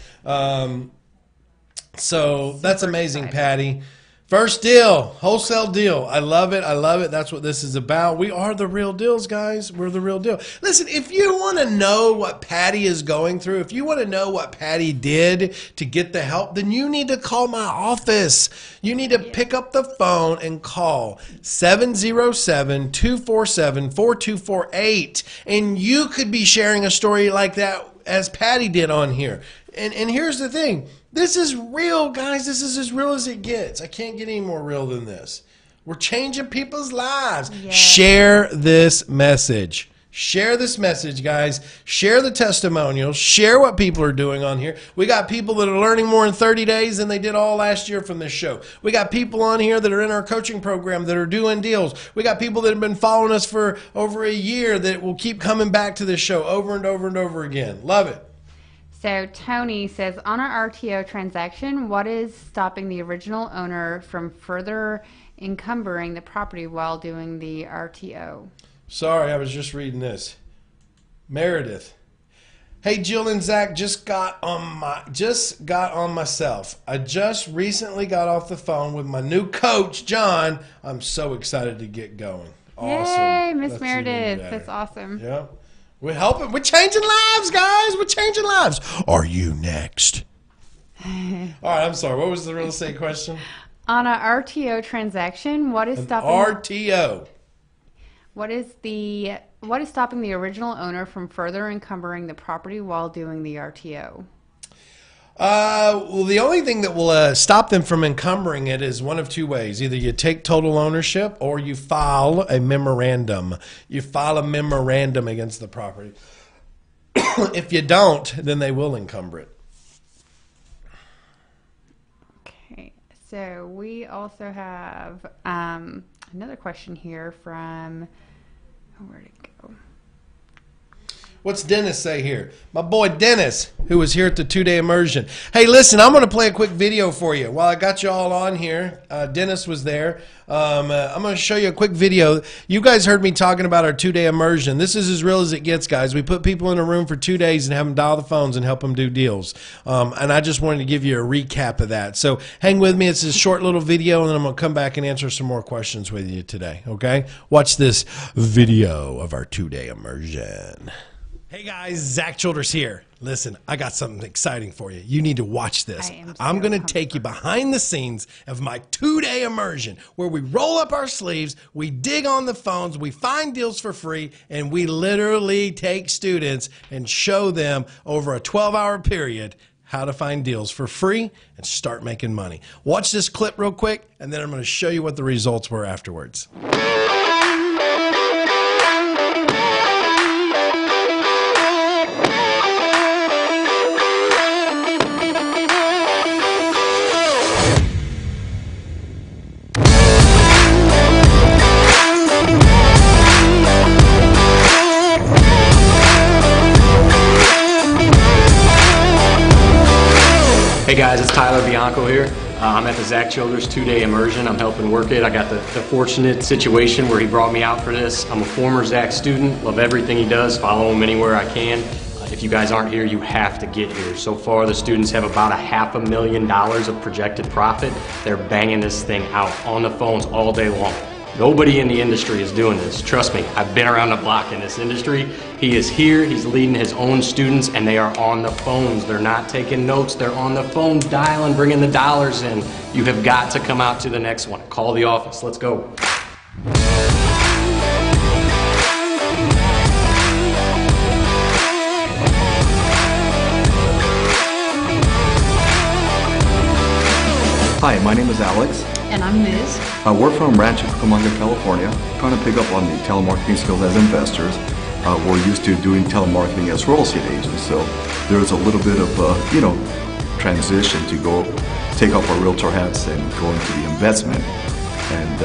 So that's amazing, Patty. First deal, wholesale deal. I love it. I love it. That's what this is about. We are the real deals, guys. We're the real deal. Listen, if you want to know what Patty is going through, if you want to know what Patty did to get the help, then you need to call my office. You need to pick up the phone and call 707-247-4248. And you could be sharing a story like that as Patty did on here. And here's the thing. This is real, guys. This is as real as it gets. I can't get any more real than this. We're changing people's lives. Yeah. Share this message. Share this message, guys. Share the testimonials. Share what people are doing on here. We got people that are learning more in 30 days than they did all last year from this show. We got people on here that are in our coaching program that are doing deals. We got people that have been following us for over a year that will keep coming back to this show over and over and over again. Love it. So Tony says, on an RTO transaction, what is stopping the original owner from further encumbering the property while doing the RTO? Sorry, I was just reading this. Meredith. Hey, Jill and Zach, just got on myself. I just recently got off the phone with my new coach, John. I'm so excited to get going. Awesome. Yay, Miss Meredith. That's awesome. Yep. We're helping. We're changing lives, guys. We're changing lives. Are you next? All right, I'm sorry. What was the real estate question? On a RTO transaction, what is stopping RTO? What is stopping the original owner from further encumbering the property while doing the RTO? Well, the only thing that will stop them from encumbering it is one of two ways. Either you take total ownership or you file a memorandum. You file a memorandum against the property. If you don't, then they will encumber it. Okay. So we also have another question here from, where'd it go? What's Dennis say here? My boy Dennis, who was here at the 2-day immersion. Hey, listen, I'm going to play a quick video for you. While I got you all on here, Dennis was there. I'm going to show you a quick video. You guys heard me talking about our 2-day immersion. This is as real as it gets, guys. We put people in a room for 2 days and have them dial the phones and help them do deals. And I just wanted to give you a recap of that. So hang with me. It's a short little video, and then I'm going to come back and answer some more questions with you today, okay? Watch this video of our 2-day immersion. Hey guys, Zach Childers here. Listen, I got something exciting for you. You need to watch this. I'm going to take you behind the scenes of my 2-day immersion where we roll up our sleeves, we dig on the phones, we find deals for free, and we literally take students and show them over a 12-hour period how to find deals for free and start making money. Watch this clip real quick, and then I'm going to show you what the results were afterwards. Hey guys, it's Tyler Bianco here. I'm at the Zach Childers 2-day immersion. I'm helping work it. I got the fortunate situation where he brought me out for this. I'm a former Zach student, love everything he does, follow him anywhere I can. If you guys aren't here, you have to get here. So far, the students have about $500,000 of projected profit. They're banging this thing out on the phones all day long. Nobody in the industry is doing this. Trust me, I've been around the block in this industry. He is here, he's leading his own students, and they are on the phones. They're not taking notes, they're on the phone dialing, bringing the dollars in. You have got to come out to the next one. Call the office, let's go. Hi, my name is Alex. And I'm Liz. We're from Rancho Cucamonga, California, trying to pick up on the telemarketing skills as investors. We're used to doing telemarketing as real estate agents, so there's a little bit of, transition to go take off our realtor hats and go into the investment. And,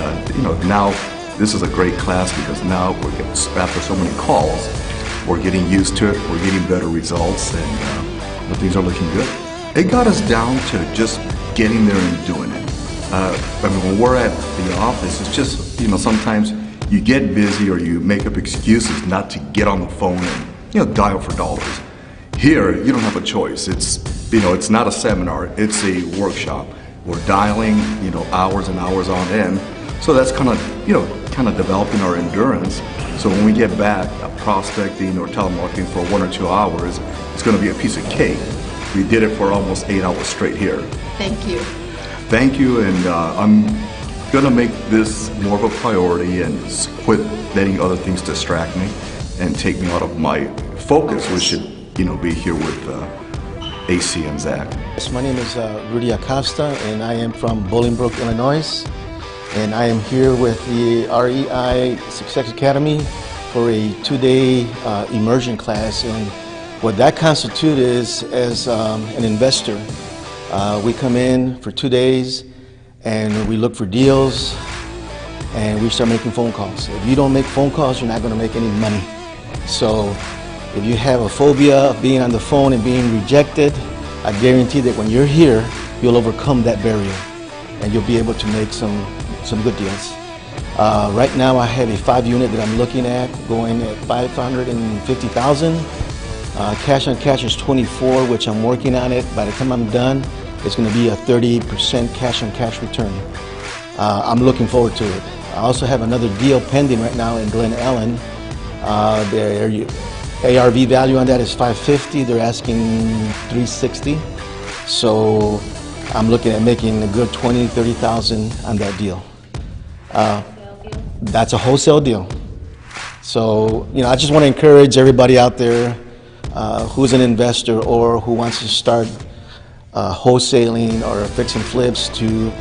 now this is a great class because now we're getting, after so many calls, we're getting used to it, we're getting better results, and things are looking good. It got us down to just getting there and doing it. When we're at the office, it's just, sometimes you get busy or you make up excuses not to get on the phone and, dial for dollars. Here, you don't have a choice. It's, it's not a seminar, it's a workshop. we're dialing, hours and hours on end. So that's kind of developing our endurance. So when we get back prospecting or telemarketing for 1 or 2 hours, it's going to be a piece of cake. We did it for almost 8 hours straight here. Thank you. Thank you, and I'm going to make this more of a priority and quit letting other things distract me and take me out of my focus, which should, be here with AC and Zach. Yes, my name is Rudy Acosta, and I am from Bolingbrook, Illinois. And I am here with the REI Success Academy for a 2-day immersion class. And what that constitutes is, as an investor, we come in for 2 days and we look for deals and we start making phone calls. If you don't make phone calls, you're not going to make any money. So if you have a phobia of being on the phone and being rejected, I guarantee that when you're here, you'll overcome that barrier and you'll be able to make some good deals. Right now I have a 5-unit that I'm looking at going at $550,000. Cash on cash is 24, which I'm working on it. By the time I'm done, it's going to be a 30% cash on cash return. I'm looking forward to it. I also have another deal pending right now in Glen Ellen. The ARV value on that is $550. They're asking $360. So I'm looking at making a good $20,000 to $30,000 on that deal. That's a wholesale deal. So, I just want to encourage everybody out there who's an investor or who wants to start wholesaling or fixing flips to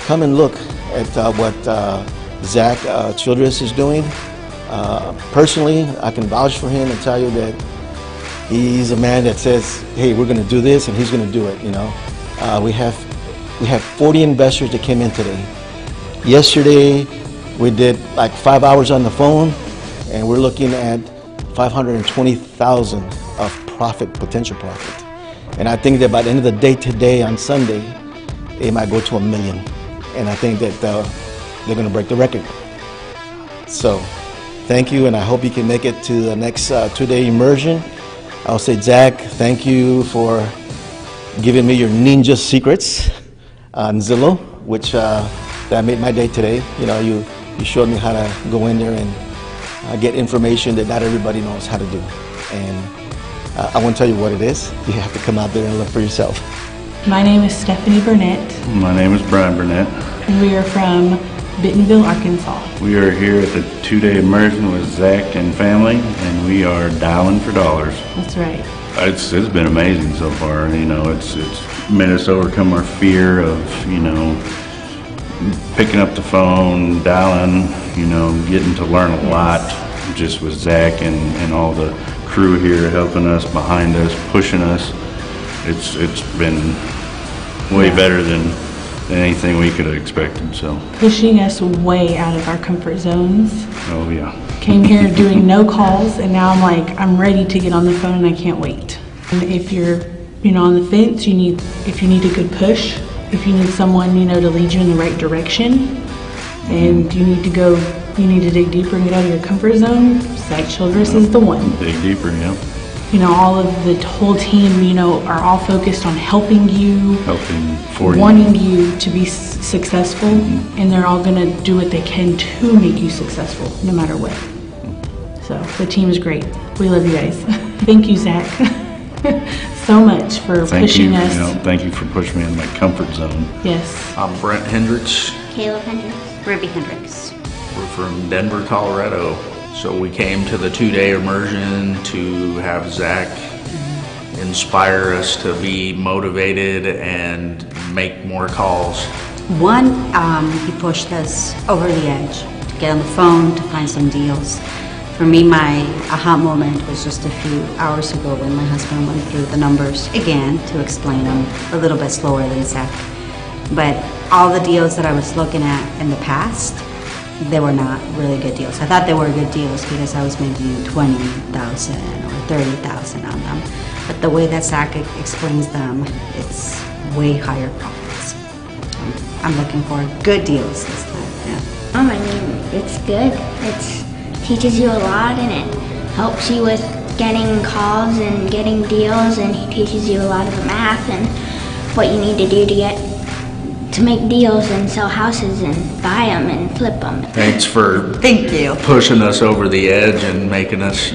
come and look at what Zach Childress is doing. Personally, I can vouch for him and tell you that he's a man that says, hey, we're going to do this, and he's going to do it. We have 40 investors that came in today. Yesterday, we did like 5 hours on the phone, and we're looking at $520,000 of profit, potential profit. And I think that by the end of the day today on Sunday, it might go to $1 million. And I think that they're going to break the record. So thank you, and I hope you can make it to the next 2-day immersion. I'll say, Zach, thank you for giving me your ninja secrets on Zillow, which that made my day today. You showed me how to go in there and get information that not everybody knows how to do. And I won't tell you what it is. You have to come out there and look for yourself. My name is Stephanie Burnett. My name is Brian Burnett. And we are from Bentonville, Arkansas. We are here at the 2-day immersion with Zach and family, and we are dialing for dollars. That's right. It's been amazing so far. It's made us overcome our fear of, picking up the phone, dialing, getting to learn a lot just with Zach and all the crew here helping us, behind us, pushing us. It's been way better than anything we could have expected. So pushing us way out of our comfort zones. Oh yeah. Came here doing no calls, and now I'm ready to get on the phone and I can't wait. And if you're on the fence, if you need a good push, if you need someone to lead you in the right direction, and you need to dig deeper and get out of your comfort zone, Zach Childress is the one. Dig deeper, yeah. All of the whole team, are all focused on helping you, wanting you to be successful, and they're all going to do what they can to make you successful, no matter what. So the team is great. We love you guys. Thank you, Zach, so much for pushing us. Thank you for pushing me in my comfort zone. Yes. I'm Brent Hendricks. Caleb Hendricks. Ruby Hendricks. We're from Denver, Colorado. So we came to the 2-day immersion to have Zach inspire us to be motivated and make more calls. One, he pushed us over the edge to get on the phone, to find some deals. For me, my aha moment was just a few hours ago when my husband went through the numbers again to explain them a little bit slower than Zach. But all the deals that I was looking at in the past, they were not really good deals. I thought they were good deals because I was making $20,000 or $30,000 on them. But the way that Zach explains them, it's way higher profits. I'm looking for good deals this time. Yeah. It's good. It teaches you a lot, and it helps you with getting calls and getting deals, and he teaches you a lot of the math and what you need to do to get to make deals and sell houses and buy them and flip them. Thanks for Thank you. pushing us over the edge and making us,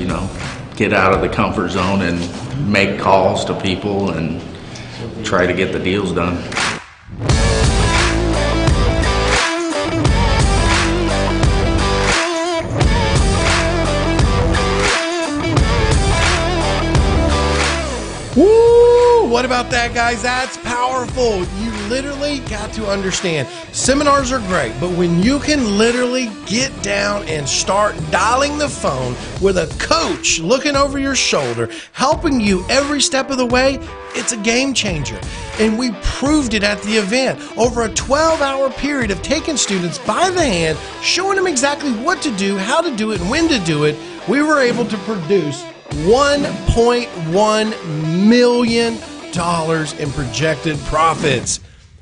get out of the comfort zone and make calls to people and try to get the deals done. Woo! What about that, guys? That's powerful. You literally got to understand. Seminars are great, but when you can literally get down and start dialing the phone with a coach looking over your shoulder, helping you every step of the way, it's a game changer. And we proved it at the event. Over a 12-hour period of taking students by the hand, showing them exactly what to do, how to do it, and when to do it, we were able to produce $1.1 million in projected profits.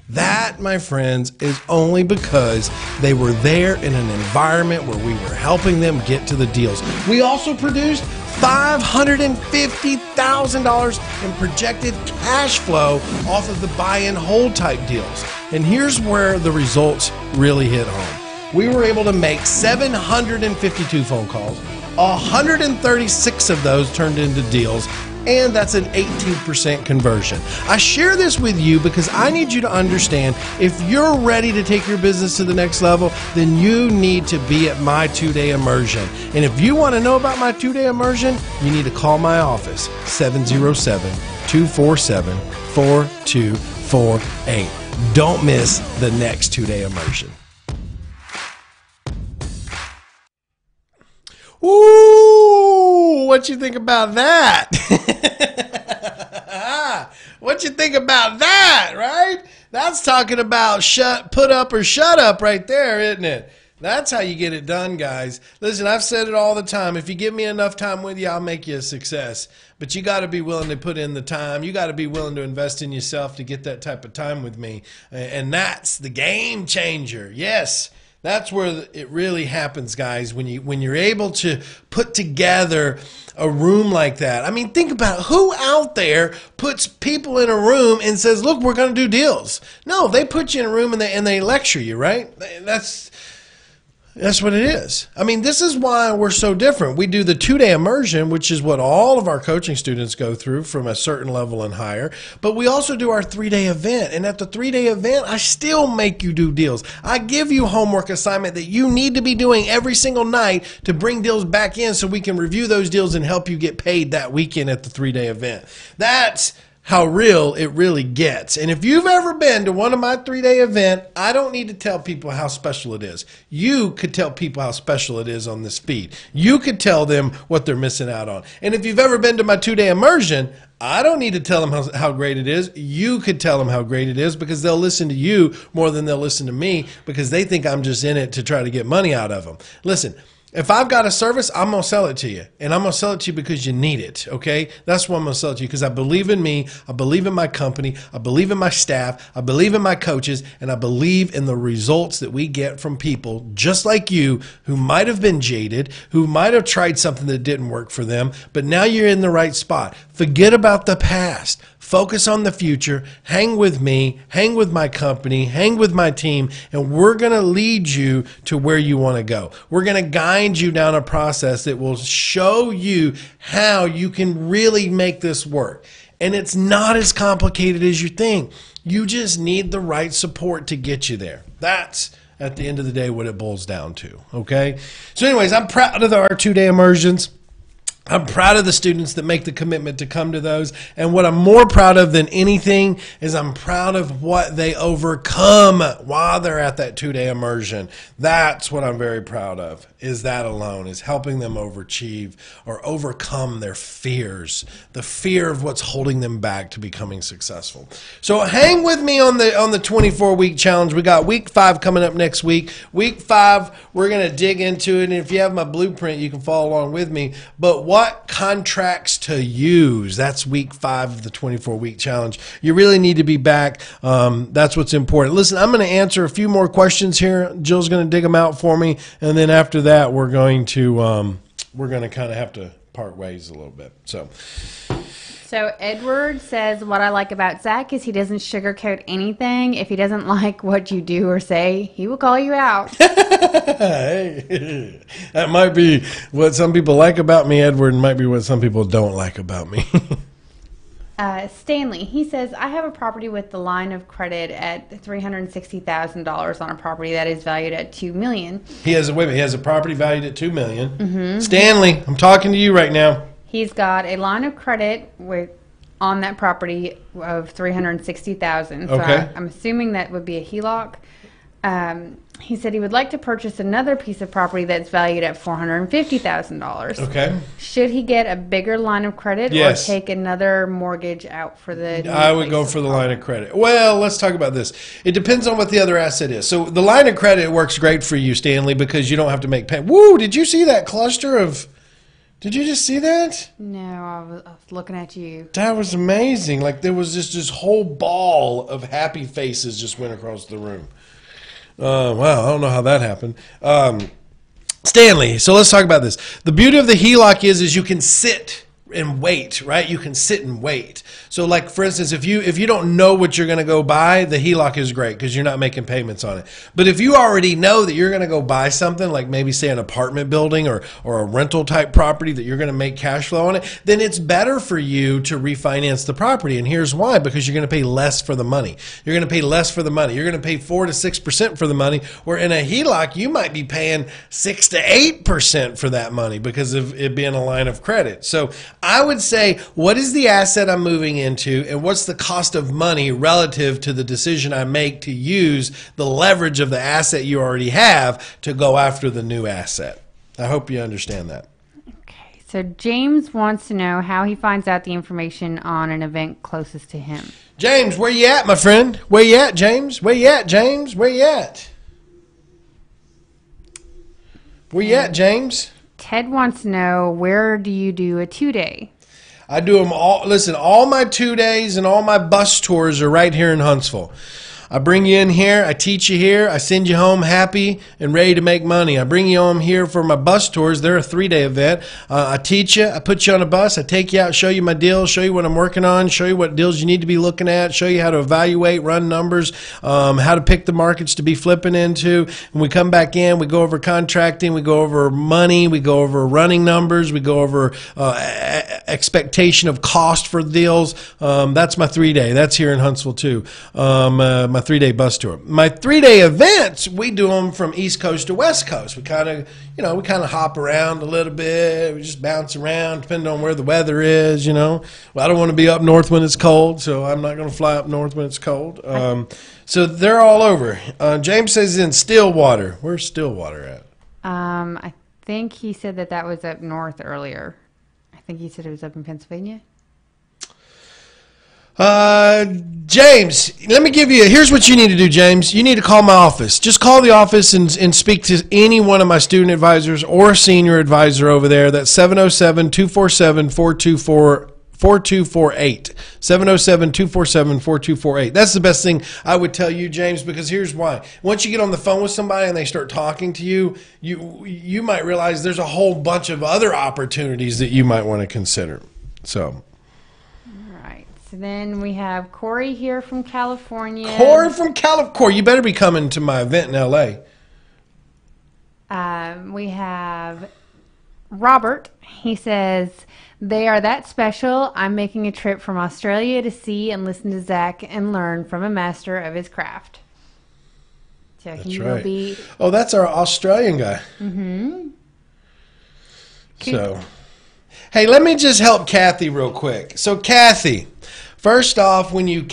That, my friends, is only because they were there in an environment where we were helping them get to the deals. We also produced $550,000 in projected cash flow off of the buy and hold type deals. And here's where the results really hit home. We were able to make 752 phone calls. 136 of those turned into deals, and that's an 18% conversion. I share this with you because I need you to understand, if you're ready to take your business to the next level, then you need to be at my 2-day immersion. And if you want to know about my 2-day immersion, you need to call my office, 707-247-4248. Don't miss the next 2-day immersion. Ooh, what you think about that? What you think about that, right? That's talking about put up or shut up right there, isn't it? That's how you get it done, guys. Listen, I've said it all the time. If you give me enough time with you, I'll make you a success. But you got to be willing to put in the time. You got to be willing to invest in yourself to get that type of time with me. And that's the game changer. Yes. That's where it really happens, guys, when you're able to put together a room like that. I mean, think about it. Who out there puts people in a room and says, look, we're going to do deals? No, they put you in a room and they lecture you, right? That's what it is. I mean, this is why we're so different. We do the 2-day immersion, which is what all of our coaching students go through from a certain level and higher. But we also do our 3-day event. And at the 3-day event, I still make you do deals. I give you homework assignment that you need to be doing every single night to bring deals back in so we can review those deals and help you get paid that weekend at the 3-day event. That's how real it really gets. And if you've ever been to one of my 3-day event, I don't need to tell people how special it is. You could tell people how special it is on this feed. You could tell them what they're missing out on. And if you've ever been to my 2-day immersion, I don't need to tell them how great it is. You could tell them how great it is because they'll listen to you more than they'll listen to me because they think I'm just in it to try to get money out of them. Listen, if I've got a service, I'm going to sell it to you. And I'm going to sell it to you because you need it, okay? That's what I'm going to sell it to you because I believe in me. I believe in my company. I believe in my staff. I believe in my coaches. And I believe in the results that we get from people just like you who might have been jaded, who might have tried something that didn't work for them, but now you're in the right spot. Forget about the past. Focus on the future. Hang with me. Hang with my company. Hang with my team. And we're going to lead you to where you want to go. We're going to guide you down a process that will show you how you can really make this work. And it's not as complicated as you think. You just need the right support to get you there. That's, at the end of the day, what it boils down to. Okay? So anyways, I'm proud of our 2-day immersions. I'm proud of the students that make the commitment to come to those. And what I'm more proud of than anything is I'm proud of what they overcome while they're at that 2-day immersion. That's what I'm very proud of, is that alone, is helping them overachieve or overcome their fears, the fear of what's holding them back to becoming successful. So hang with me on the 24-week challenge. We got week 5 coming up next week. Week 5, we're going to dig into it. And if you have my blueprint, you can follow along with me. But what contracts to use? That's week 5 of the 24-week challenge. You really need to be back. That's what's important. Listen, I'm going to answer a few more questions here. Jill's going to dig them out for me, and then after that, we're going to kind of have to part ways a little bit. So So Edward says, what I like about Zach is he doesn't sugarcoat anything. If he doesn't like what you do or say, he will call you out. Hey, that might be what some people like about me, Edward, and might be what some people don't like about me. Stanley, he says, I have a property with the line of credit at $360,000 on a property that is valued at $2 million. He has a property valued at $2 million. Mm-hmm. Stanley, I'm talking to you right now. He's got a line of credit on that property of $360,000. So Okay. I'm assuming that would be a HELOC. He said he would like to purchase another piece of property that's valued at $450,000. Okay. Should he get a bigger line of credit or take another mortgage out for the new I would go for the line of credit. Well, let's talk about this. It depends on what the other asset is. So the line of credit works great for you, Stanley, because you don't have to make pay. Woo, did you see that cluster of... Did you just see that? No, I was looking at you. That was amazing. Like there was just this whole ball of happy faces just went across the room. Wow, I don't know how that happened. Stanley, so let's talk about this. The beauty of the HELOC is you can sit and wait, right? You can sit and wait. So like for instance, if you don't know what you're going to go buy, the HELOC is great because you're not making payments on it. But if you already know that you're going to go buy something, like maybe say an apartment building or a rental type property that you're going to make cash flow on it, then it's better for you to refinance the property. And here's why: because you're going to pay less for the money. You're going to pay less for the money. You're going to pay 4 to 6% for the money, where in a HELOC you might be paying 6 to 8% for that money because of it being a line of credit. So I would say, what is the asset I'm moving into, and what's the cost of money relative to the decision I make to use the leverage of the asset you already have to go after the new asset? I hope you understand that. Okay, so James wants to know how he finds out the information on an event closest to him. James, where you at, my friend? Where you at, James? Where you at, James? Where you at? Where you at, James? Ted wants to know, where do you do a 2-day? I do them all. Listen, all my 2 days and all my bus tours are right here in Huntsville. I bring you in here, I teach you here, I send you home happy and ready to make money. I bring you home here for my bus tours. They're a 3-day event. I teach you, I put you on a bus, I take you out, show you my deals, show you what I'm working on, show you what deals you need to be looking at, show you how to evaluate, run numbers, how to pick the markets to be flipping into. When we come back in, we go over contracting, we go over money, we go over running numbers, we go over expectation of cost for deals. That's my 3-day. That's here in Huntsville too. My 3-day bus tour. My 3-day events, we do them from East Coast to West Coast. We kind of hop around a little bit. We just bounce around depending on where the weather is, Well, I don't want to be up north when it's cold, so I'm not going to fly up north when it's cold. So they're all over. James says in Stillwater. Where's Stillwater at? I think he said that was up north earlier. I think he said it was up in Pennsylvania. James, let me give you, here's what you need to do, James. You need to call my office. Just call the office and speak to any one of my student advisors or senior advisor over there. That's 707-247-4248. 707-247-4248. That's the best thing I would tell you, James, because here's why. Once you get on the phone with somebody and they start talking to you, you might realize there's a whole bunch of other opportunities that you might want to consider. So then we have Corey here from California. Corey from California. Corey, you better be coming to my event in L.A. We have Robert. He says, they are that special. I'm making a trip from Australia to see and listen to Zach and learn from a master of his craft. So that's he right. will be... Oh, that's our Australian guy. Mm-hmm. So, hey, let me just help Kathy real quick. So, Kathy... First off, when you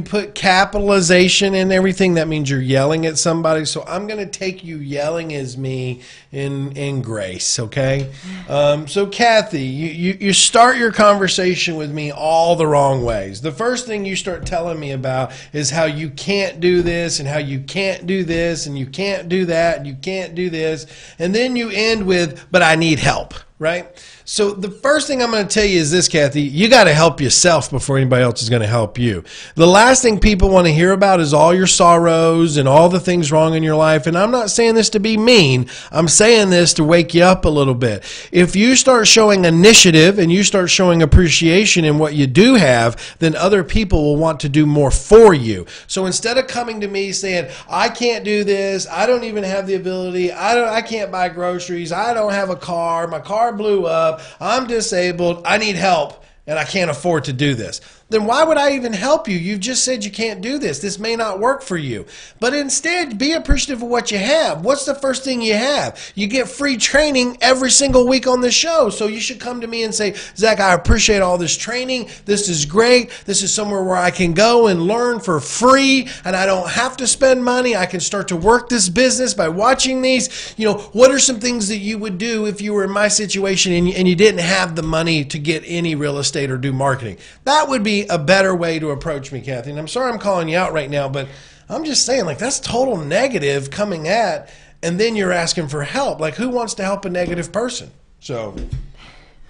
put capitalization in everything, that means you're yelling at somebody. So I'm going to take you yelling as me in grace, okay? So Kathy, you start your conversation with me all the wrong ways. The first thing you start telling me about is how you can't do this and how you can't do this and you can't do that and you can't do this. And then you end with, but I need help, right? So the first thing I'm going to tell you is this, Kathy, you got to help yourself before anybody else is going to help you. The last thing people want to hear about is all your sorrows and all the things wrong in your life. And I'm not saying this to be mean. I'm saying this to wake you up a little bit. If you start showing initiative and you start showing appreciation in what you do have, then other people will want to do more for you. So instead of coming to me saying, I can't do this, I don't even have the ability, I can't buy groceries, I don't have a car, my car blew up, I'm disabled, I need help, and I can't afford to do this. Then why would I even help you? You've just said you can't do this. This may not work for you. But instead, be appreciative of what you have. What's the first thing you have? You get free training every single week on the show. So you should come to me and say, Zach, I appreciate all this training. This is great. This is somewhere where I can go and learn for free, and I don't have to spend money. I can start to work this business by watching these. You know, what are some things that you would do if you were in my situation and you didn't have the money to get any real estate or do marketing? That would be a better way to approach me, Kathy. And I'm sorry I'm calling you out right now, but I'm just saying, like, that's total negative coming at, and then you're asking for help. Like, who wants to help a negative person? So,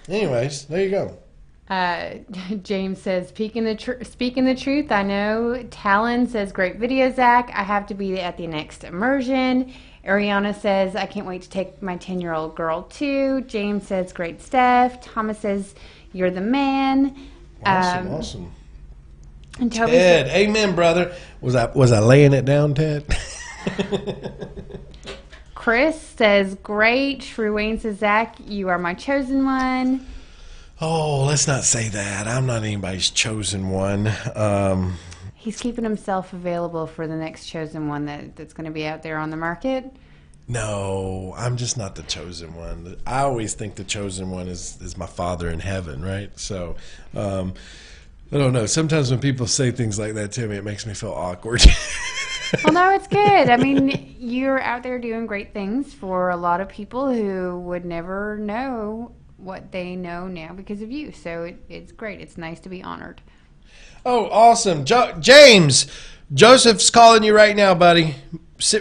anyways, there you go. James says, speaking the truth, I know. Talon says, great video, Zach. I have to be at the next immersion. Ariana says, I can't wait to take my 10-year-old girl too. James says, great stuff. Thomas says, you're the man. Awesome. And Toby Ted, says, amen, brother. Was I laying it down, Ted? Chris says, great. Shrew Wayne says, Zach, you are my chosen one. Oh, let's not say that. I'm not anybody's chosen one. He's keeping himself available for the next chosen one that's going to be out there on the market. No, I'm just not the chosen one. I always think the chosen one is my Father in heaven, right? So, I don't know. Sometimes when people say things like that to me, it makes me feel awkward. Well, no, it's good. I mean, you're out there doing great things for a lot of people who would never know what they know now because of you. So it's great. It's nice to be honored. Oh, awesome. James, Joseph's calling you right now, buddy.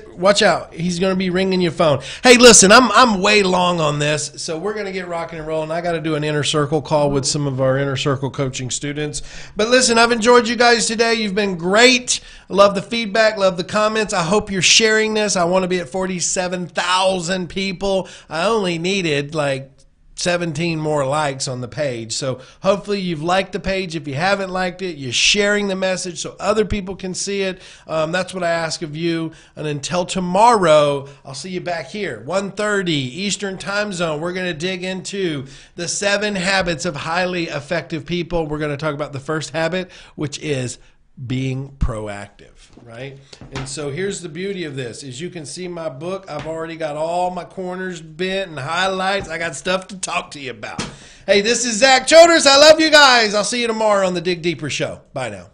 Watch out. He's going to be ringing your phone. Hey, listen, I'm way long on this, so we're going to get rocking and rolling. I got to do an inner circle call with some of our inner circle coaching students. But listen, I've enjoyed you guys today. You've been great. I love the feedback, love the comments. I hope you're sharing this. I want to be at 47,000 people. I only needed like 17 more likes on the page. So hopefully you've liked the page. If you haven't liked it, you're sharing the message so other people can see it. That's what I ask of you. And until tomorrow, I'll see you back here, 1:30 Eastern Time Zone. We're going to dig into the 7 habits of highly effective people. We're going to talk about the first habit, which is being proactive, right? And so here's the beauty of this is you can see my book. I've already got all my corners bent and highlights. I got stuff to talk to you about. Hey, this is Zach Childers. I love you guys. I'll see you tomorrow on the Dig Deeper Show. Bye now.